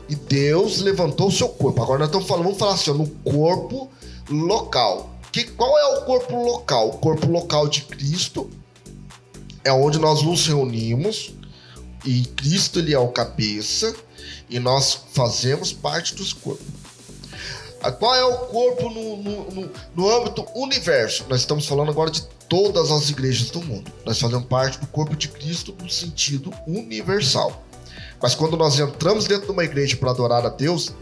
E Deus levantou o seu corpo. Agora nós vamos falar assim, ó, no corpo local. Qual é o corpo local? O corpo local de Cristo é onde nós nos reunimos e Cristo ele é o cabeça e nós fazemos parte dos corpos. Qual é o corpo no âmbito universo? Nós estamos falando agora de todas as igrejas do mundo. Nós fazemos parte do corpo de Cristo no sentido universal. Mas quando nós entramos dentro de uma igreja para adorar a Deus,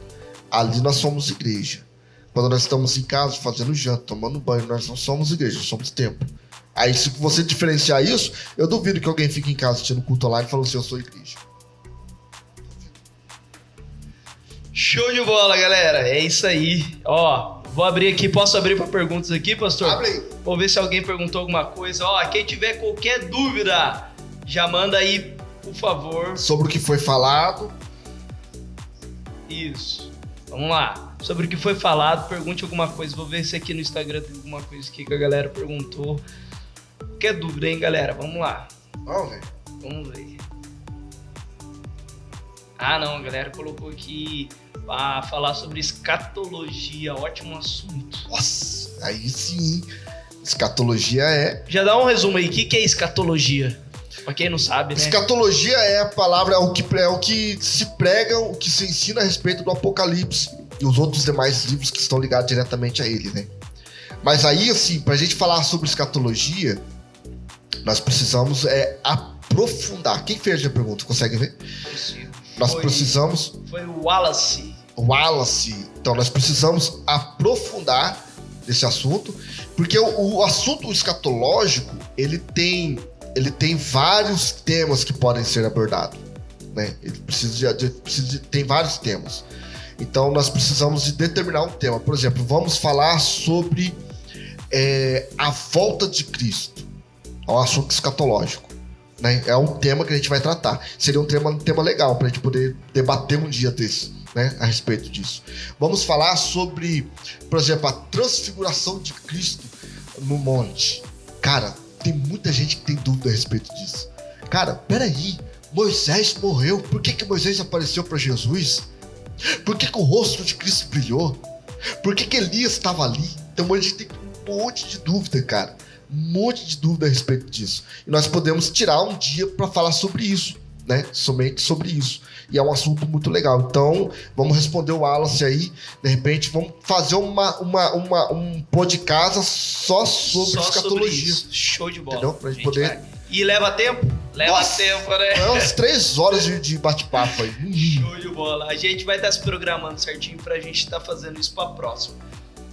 ali nós somos igreja. Quando nós estamos em casa fazendo janta, tomando banho, nós não somos igreja, nós somos templo. Aí se você diferenciar isso, eu duvido que alguém fique em casa assistindo culto online e falando assim, eu sou igreja. Show de bola, galera. É isso aí. Ó, vou abrir aqui. Posso abrir para perguntas aqui, pastor? Abre aí. Vou ver se alguém perguntou alguma coisa. Ó, quem tiver qualquer dúvida, já manda aí, por favor. Sobre o que foi falado. Isso. Vamos lá. Sobre o que foi falado, pergunte alguma coisa. Vou ver se aqui no Instagram tem alguma coisa aqui que a galera perguntou. Qualquer dúvida, hein, galera? Vamos lá. Vamos ver. Vamos ver. Ah, não. A galera colocou aqui para falar sobre escatologia. Ótimo assunto. Nossa, aí sim. Escatologia é... Já dá um resumo aí. O que é escatologia? Pra quem não sabe, né? Escatologia é a palavra, é o que se prega, o que se ensina a respeito do Apocalipse e os outros demais livros que estão ligados diretamente a ele, né? Mas aí, assim, pra gente falar sobre escatologia, nós precisamos aprofundar. Quem fez a pergunta? Consegue ver? Nós precisamos... Foi o Wallace. Então, nós precisamos aprofundar esse assunto, porque o assunto escatológico, ele tem vários temas que podem ser abordados, né? Ele tem vários temas. Então, nós precisamos de determinar um tema. Por exemplo, vamos falar sobre a volta de Cristo. É um assunto escatológico, né? É um tema que a gente vai tratar. Seria um tema legal para a gente poder debater um dia desse, né? A respeito disso. Vamos falar sobre, por exemplo, a transfiguração de Cristo no monte. Cara, tem muita gente que tem dúvida a respeito disso. Cara, peraí, Moisés morreu, por que Moisés apareceu para Jesus? Por que o rosto de Cristo brilhou? Por que Elias estava ali? Então a gente tem um monte de dúvida, cara. Um monte de dúvida a respeito disso. E nós podemos tirar um dia para falar sobre isso, né? Somente sobre isso. E é um assunto muito legal. Então, vamos responder o Wallace aí. De repente, vamos fazer um pô de casa só sobre escatologia. Sobre show de bola. Entendeu? Pra gente poder... vai. E leva tempo? Leva tempo, né? É umas 3 horas de bate-papo aí. Show de bola. A gente vai estar se programando certinho pra gente estar fazendo isso pra próxima.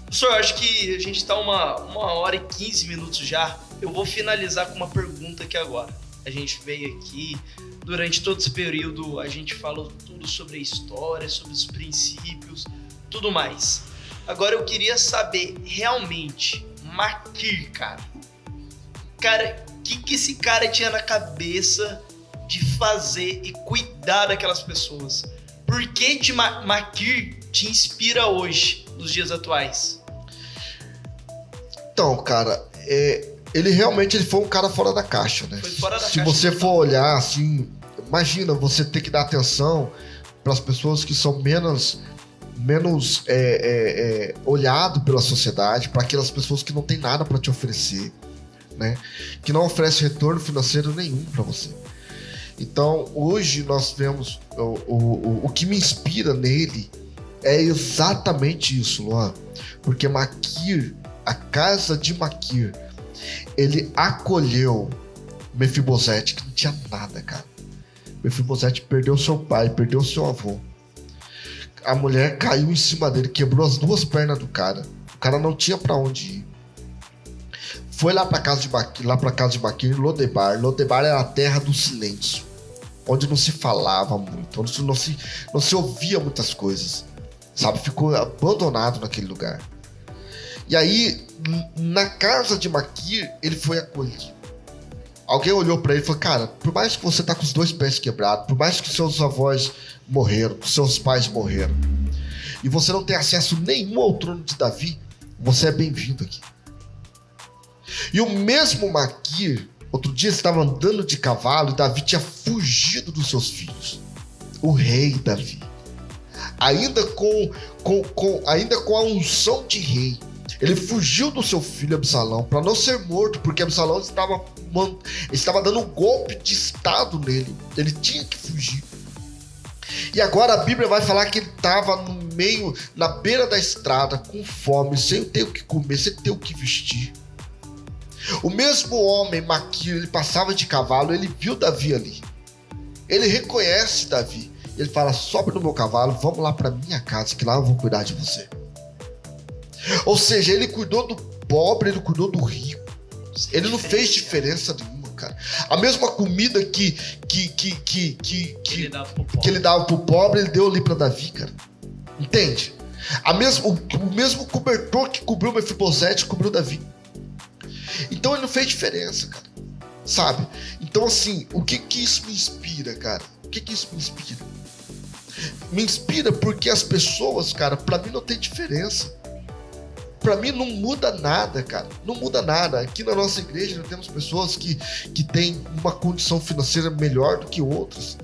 Professor, acho que a gente tá 1h15 já. Eu vou finalizar com uma pergunta aqui agora. A gente veio aqui, durante todo esse período, a gente falou tudo sobre a história, sobre os princípios, tudo mais. Agora eu queria saber, realmente, Makir, cara, o que esse cara tinha na cabeça de fazer e cuidar daquelas pessoas? Por que Makir te inspira hoje, nos dias atuais? Então, cara, ele realmente foi um cara fora da caixa, né? Foi fora da caixa. Se você for olhar, assim, imagina você ter que dar atenção para as pessoas que são menos olhado pela sociedade, para aquelas pessoas que não tem nada para te oferecer, né? Que não oferece retorno financeiro nenhum para você. Então, hoje nós vemos o que me inspira nele é exatamente isso, Luan. Porque Makir, a casa de Makir, ele acolheu Mefibosete, que não tinha nada, cara. Mefibosete perdeu seu pai, perdeu seu avô. A mulher caiu em cima dele, quebrou as 2 pernas do cara. O cara não tinha pra onde ir. Foi lá pra casa de Makir, Lodebar. Lodebar era a terra do silêncio, onde não se falava muito, onde não se ouvia muitas coisas, sabe? Ficou abandonado naquele lugar. E aí, na casa de Makir, ele foi acolhido. Alguém olhou pra ele e falou, cara, por mais que você tá com os 2 pés quebrados, por mais que seus avós morreram, que seus pais morreram, e você não tem acesso nenhum ao trono de Davi, você é bem-vindo aqui. E o mesmo Makir, Outro dia estava andando de cavalo e Davi tinha fugido dos seus filhos. O rei Davi. Ainda com a unção de rei. Ele fugiu do seu filho Absalão para não ser morto, porque Absalão estava dando um golpe de estado nele. Ele tinha que fugir. E agora a Bíblia vai falar que ele estava na beira da estrada, com fome, sem ter o que comer, sem ter o que vestir. O mesmo homem, Maquir, ele passava de cavalo, ele viu Davi ali. Ele reconhece Davi. Ele fala: sobe no meu cavalo, vamos lá para minha casa, que lá eu vou cuidar de você. Ou seja, ele cuidou do pobre, ele cuidou do rico. Ele não fez diferença nenhuma, cara. A mesma comida que ele dava pro pobre, ele deu ali para Davi, cara. Entende? O mesmo cobertor que cobriu Mefibosete, cobriu Davi. Então ele não fez diferença, cara. Sabe? Então assim, o que isso me inspira, cara? O que isso me inspira? Me inspira porque as pessoas, cara, pra mim não tem diferença. Pra mim não muda nada, cara. Não muda nada. Aqui na nossa igreja nós temos pessoas que têm uma condição financeira melhor do que outras.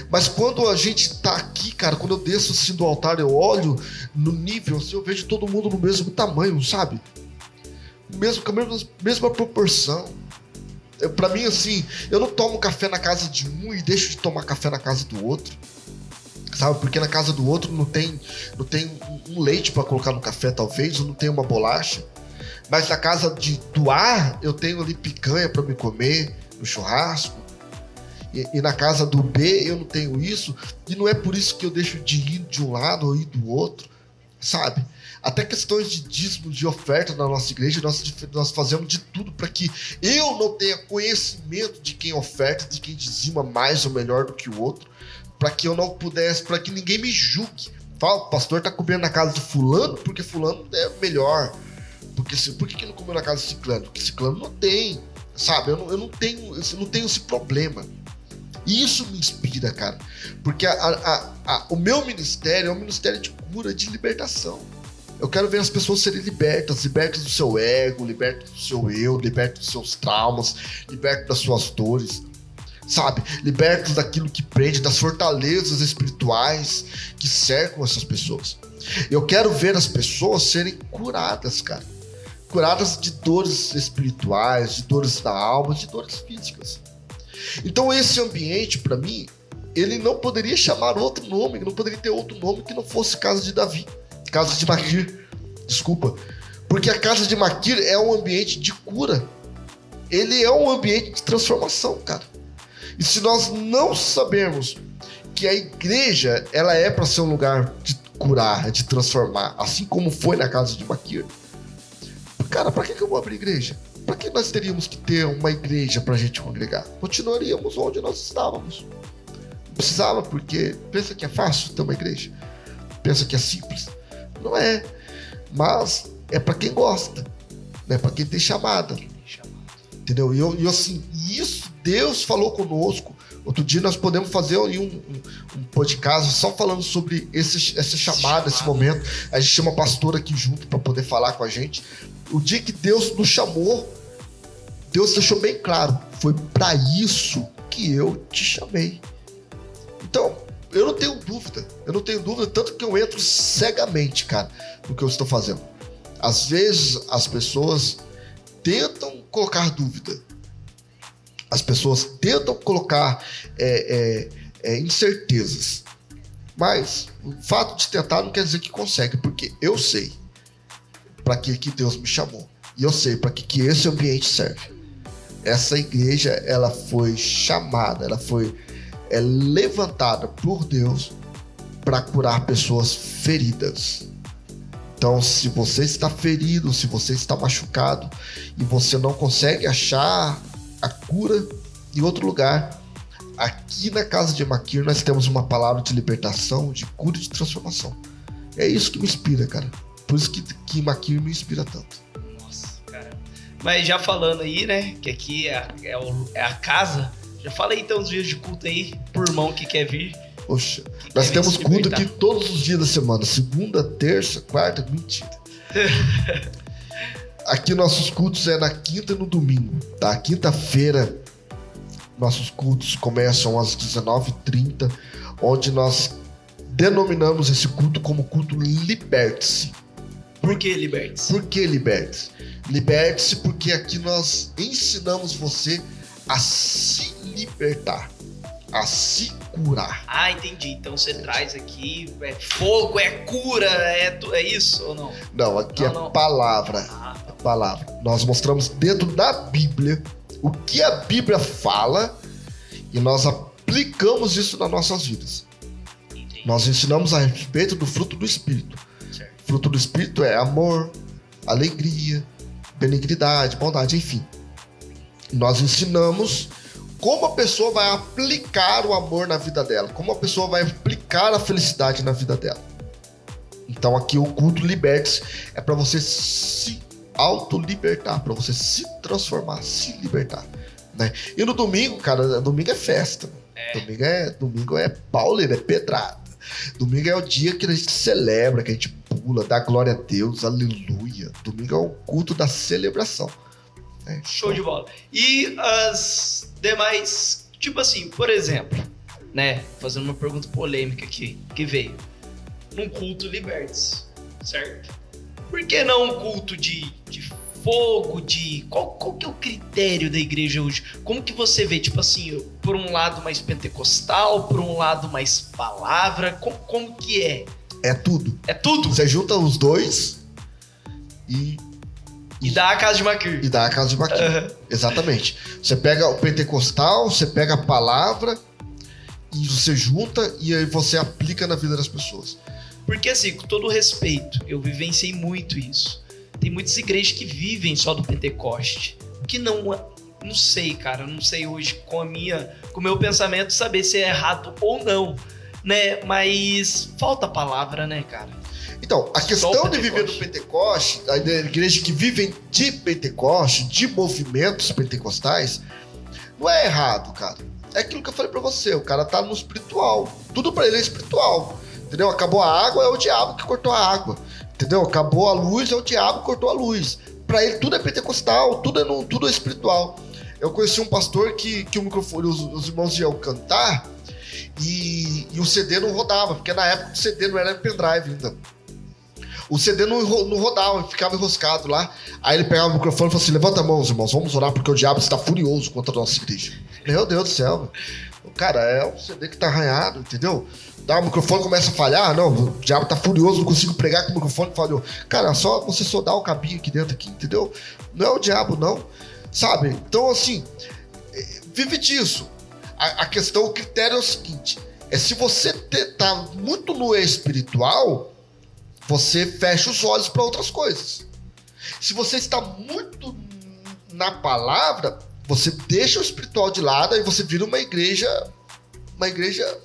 Mas quando a gente tá aqui, cara, quando eu desço assim do altar, eu olho no nível, assim, eu vejo todo mundo no mesmo tamanho, sabe? Com a mesma proporção. Pra mim, assim, eu não tomo café na casa de um e deixo de tomar café na casa do outro. Sabe? Porque na casa do outro não tem um leite pra colocar no café, talvez, ou não tem uma bolacha. Mas na casa do A, eu tenho ali picanha pra me comer no churrasco. E na casa do B, eu não tenho isso. E não é por isso que eu deixo de ir de um lado ou ir do outro. Sabe? Até questões de dízimo, de oferta na nossa igreja, nós fazemos de tudo para que eu não tenha conhecimento de quem oferta, de quem dizima mais ou melhor do que o outro, para que eu não pudesse, para que ninguém me julgue. Fala: o pastor tá comendo na casa do fulano porque fulano é melhor. Por que não comeu na casa do ciclano? Porque ciclano não tem, sabe? Eu não tenho esse problema. E isso me inspira, cara, porque o meu ministério é um ministério de cura, de libertação. Eu quero ver as pessoas serem libertas do seu ego, libertas do seu eu, libertas dos seus traumas, libertas das suas dores, sabe? Libertas daquilo que prende, das fortalezas espirituais que cercam essas pessoas. Eu quero ver as pessoas serem curadas, cara. Curadas de dores espirituais, de dores da alma, de dores físicas. Então esse ambiente, para mim, ele não poderia chamar outro nome, não poderia ter outro nome que não fosse casa de Davi. Casa de Maquir, desculpa. Porque a casa de Maquir é um ambiente de cura. Ele é um ambiente de transformação, cara. E se nós não sabermos que a igreja, ela é para ser um lugar de curar, de transformar, assim como foi na casa de Maquir, cara, para que eu vou abrir igreja? Para que nós teríamos que ter uma igreja para a gente congregar? Continuaríamos onde nós estávamos. Não precisava, porque pensa que é fácil ter uma igreja? Pensa que é simples? Não é, mas é para quem gosta, né? Para quem tem chamada, entendeu? E assim, isso Deus falou conosco. Outro dia nós podemos fazer um podcast só falando sobre essa chamada, esse momento. A gente chama a pastora aqui junto para poder falar com a gente. O dia que Deus nos chamou, Deus deixou bem claro: foi para isso que eu te chamei. Então, eu não tenho dúvida, tanto que eu entro cegamente, cara, no que eu estou fazendo. Às vezes, as pessoas tentam colocar dúvida, as pessoas tentam colocar incertezas, mas o fato de tentar não quer dizer que consegue, porque eu sei para que Deus me chamou, e eu sei para que esse ambiente serve. Essa igreja, ela foi chamada, ela foi levantada por Deus para curar pessoas feridas. Então, se você está ferido, se você está machucado e você não consegue achar a cura em outro lugar, aqui na casa de Maquir nós temos uma palavra de libertação, de cura e de transformação. É isso que me inspira, cara. Por isso que Maquir me inspira tanto. Nossa, cara. Mas já falando aí, né, que aqui é a casa. Já fala aí então os dias de culto aí, por irmão que quer vir. Poxa, nós temos culto aqui todos os dias da semana. Segunda, terça, quarta, mentira. aqui nossos cultos é na quinta e no domingo, tá? Quinta-feira, nossos cultos começam às 19h30, onde nós denominamos esse culto como culto Liberte-se. Por que liberte-se? Por que liberte-se? Liberte-se porque aqui nós ensinamos você a se libertar, a se curar. Ah, entendi. Então você traz aqui, é fogo, é cura, é isso ou não? Não, aqui Não. palavra. Ah, tá. Palavra. Nós mostramos dentro da Bíblia o que a Bíblia fala e nós aplicamos isso nas nossas vidas. Entendi. Nós ensinamos a respeito do fruto do Espírito. Certo. O fruto do Espírito é amor, alegria, benignidade, bondade, enfim. Nós ensinamos como a pessoa vai aplicar o amor na vida dela, como a pessoa vai aplicar a felicidade na vida dela. Então aqui o culto Liberte-se é para você se auto-libertar, para você se transformar, se libertar, né? E no domingo, cara, domingo é festa. Domingo é pauleira, é pedrada. Domingo é o dia que a gente celebra, que a gente pula, dá glória a Deus, aleluia. Domingo é o culto da celebração. Né? Show de bola. E as demais, tipo assim, por exemplo, né? Fazendo uma pergunta polêmica aqui, que veio. Num culto liberte-se, certo? Por que não um culto de fogo, Qual que é o critério da igreja hoje? Como que você vê, tipo assim, por um lado mais pentecostal, por um lado mais palavra? Como que é? É tudo. É tudo? Você junta os dois e dá a casa de Maquir. e dá a casa de Maquir. Uhum. Exatamente. Você pega o pentecostal, você pega a palavra e você junta e aí você aplica na vida das pessoas. Porque assim, com todo respeito, eu vivenciei muito isso. Tem muitas igrejas que vivem só do Pentecoste. Que não sei, cara. Não sei hoje com o meu pensamento saber se é errado ou não, né? Mas falta a palavra, né, cara? Então, a questão de viver do Pentecoste, a igreja que vivem de Pentecoste, de movimentos pentecostais, não é errado, cara. É aquilo que eu falei pra você, o cara tá no espiritual. Tudo pra ele é espiritual, entendeu? Acabou a água, é o diabo que cortou a água, entendeu? Acabou a luz, é o diabo que cortou a luz. Pra ele tudo é pentecostal, tudo é espiritual. Eu conheci um pastor que o microfone, os irmãos iam cantar e o CD não rodava, porque na época o CD não era pendrive ainda. O CD não rodava, ficava enroscado lá. Aí ele pegava o microfone e falou assim: levanta a mão, irmãos, vamos orar porque o diabo está furioso contra a nossa igreja. Meu Deus do céu, velho. Cara, é um CD que tá arranhado, entendeu? Dá o microfone, começa a falhar. Não, o diabo tá furioso, não consigo pregar com o microfone falhou. Cara, só você soldar o cabinho aqui dentro, entendeu? Não é o diabo, não. Sabe? Então, assim, vive disso. A questão, o critério é o seguinte: é se você tá muito no espiritual, você fecha os olhos para outras coisas. Se você está muito na palavra, você deixa o espiritual de lado e você vira uma igreja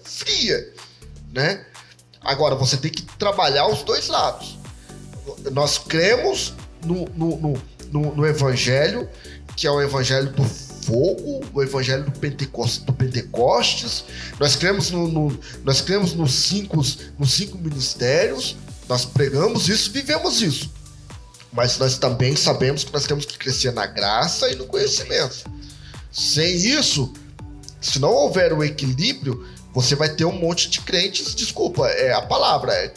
fria, né? Agora, você tem que trabalhar os dois lados. Nós cremos no evangelho, que é o evangelho do fogo, o evangelho do Pentecostes. Nós cremos nos cinco ministérios. Nós pregamos isso, vivemos isso. Mas nós também sabemos que nós temos que crescer na graça e no conhecimento. Sem isso, se não houver o equilíbrio, você vai ter um monte de crentes, desculpa, é a palavra,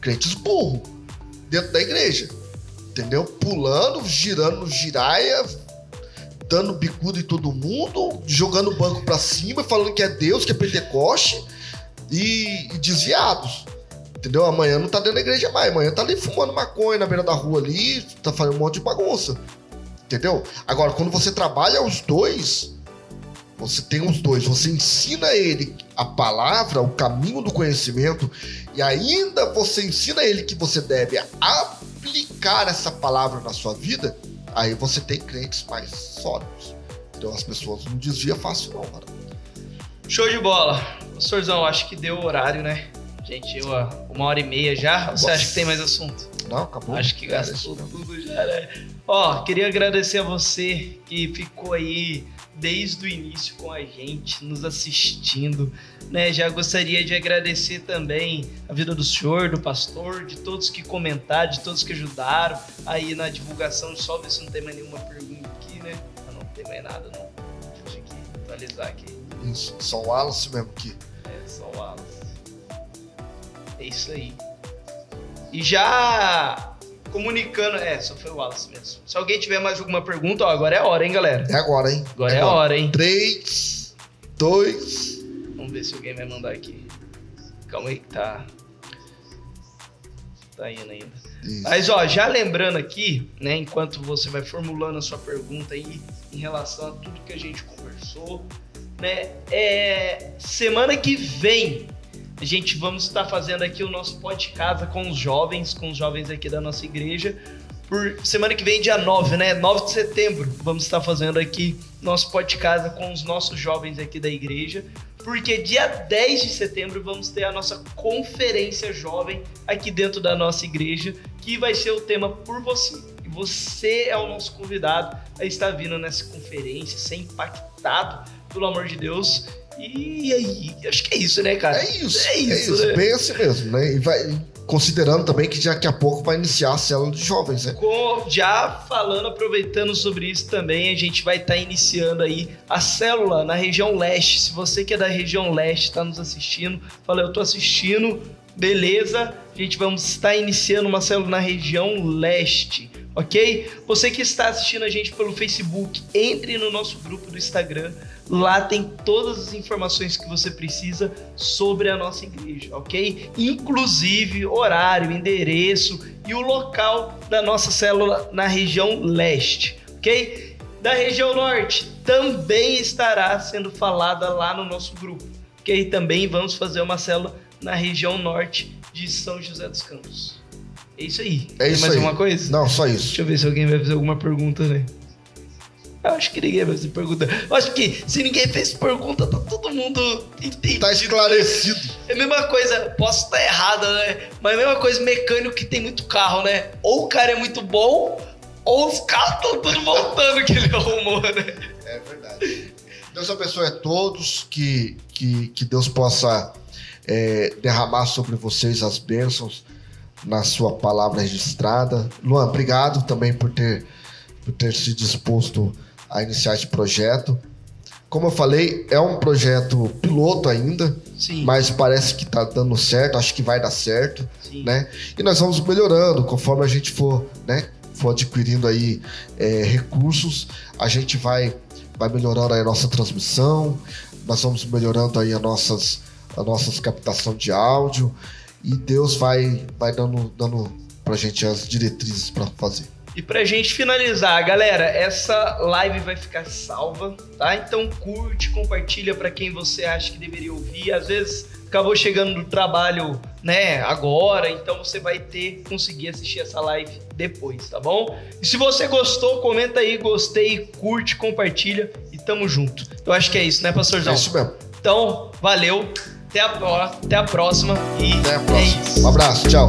crentes burro dentro da igreja. Entendeu? Pulando, girando no giraia, dando bicuda em todo mundo, jogando o banco pra cima, falando que é Deus, que é Pentecoste e desviados. Entendeu? Amanhã não tá dentro da igreja mais. Amanhã tá ali fumando maconha na beira da rua ali, tá fazendo um monte de bagunça. Entendeu? Agora, quando você trabalha os dois, você tem os dois, você ensina ele a palavra, o caminho do conhecimento, e ainda você ensina ele que você deve aplicar essa palavra na sua vida, aí você tem crentes mais sólidos. Então as pessoas não desviam fácil não, cara. Show de bola. Pastorzão, acho que deu o horário, né? Gente, 1h30 já. Ou você acha que tem mais assunto? Não, acabou. Acho que gastou tudo já, né? Ó, queria agradecer a você que ficou aí desde o início com a gente, nos assistindo, né? Já gostaria de agradecer também a vida do senhor, do pastor, de todos que comentaram, de todos que ajudaram aí na divulgação. Só ver se não tem mais nenhuma pergunta aqui, né? Não tem mais nada, não. Deixa eu aqui, atualizar aqui. Isso, só o Wallace mesmo aqui. É, só o Wallace. É isso aí. E já comunicando... só foi o Wallace mesmo. Se alguém tiver mais alguma pergunta, ó, agora é a hora, hein, galera? É agora, hein? Agora é a hora, hein? 3, 2... Vamos ver se alguém vai mandar aqui. Calma aí que tá indo ainda. Isso. Mas, ó, já lembrando aqui, né, enquanto você vai formulando a sua pergunta aí em relação a tudo que a gente conversou, né, semana que vem a gente vamos estar fazendo aqui o nosso pó de casa com os jovens aqui da nossa igreja. Por semana que vem, dia 9, né? 9 de setembro, vamos estar fazendo aqui nosso pó de casa com os nossos jovens aqui da igreja. Porque dia 10 de setembro vamos ter a nossa conferência jovem aqui dentro da nossa igreja, que vai ser o tema Por Você. E você é o nosso convidado a estar vindo nessa conferência, ser impactado, pelo amor de Deus. E aí, acho que é isso, né, cara? É isso, né? bem assim mesmo, né? E vai, considerando também que daqui a pouco vai iniciar a célula de jovens, né? Já falando, aproveitando sobre isso também, a gente vai estar iniciando aí a célula na região leste. Se você que é da região leste está nos assistindo, fala, eu tô assistindo, beleza? A gente vamos estar iniciando uma célula na região leste, ok? Você que está assistindo a gente pelo Facebook, entre no nosso grupo do Instagram. Lá tem todas as informações que você precisa sobre a nossa igreja, ok? Inclusive horário, endereço e o local da nossa célula na região leste, ok? Da região norte também estará sendo falada lá no nosso grupo, ok? Também vamos fazer uma célula na região norte de São José dos Campos. É isso aí. É isso mais aí. alguma coisa? Não, só isso. Deixa eu ver se alguém vai fazer alguma pergunta, né? Eu acho que ninguém vai fazer pergunta. Eu acho que se ninguém fez pergunta, tá todo mundo entendido. Tá esclarecido. É a mesma coisa, posso estar errada, né? Mas é a mesma coisa mecânico que tem muito carro, né? Ou o cara é muito bom, ou os carros estão tudo voltando que ele arrumou, né? É verdade. Deus abençoe a todos, que Deus possa derramar sobre vocês as bênçãos na sua palavra registrada. Luan, obrigado também por ter se disposto a iniciar esse projeto. Como eu falei, é um projeto piloto ainda, Sim. Mas parece que tá dando certo, acho que vai dar certo, Sim. né? E nós vamos melhorando conforme a gente for adquirindo aí recursos, a gente vai melhorando aí a nossa transmissão, nós vamos melhorando aí a nossas captação de áudio e Deus vai dando pra gente as diretrizes para fazer. E pra gente finalizar, galera, essa live vai ficar salva, tá? Então curte, compartilha pra quem você acha que deveria ouvir. Às vezes acabou chegando do trabalho, né, agora, então você vai conseguir assistir essa live depois, tá bom? E se você gostou, comenta aí, gostei, curte, compartilha e tamo junto. Eu acho que é isso, né, pastorzão? É isso mesmo. Então, valeu, até a próxima e até a próxima. É isso. Um abraço, tchau.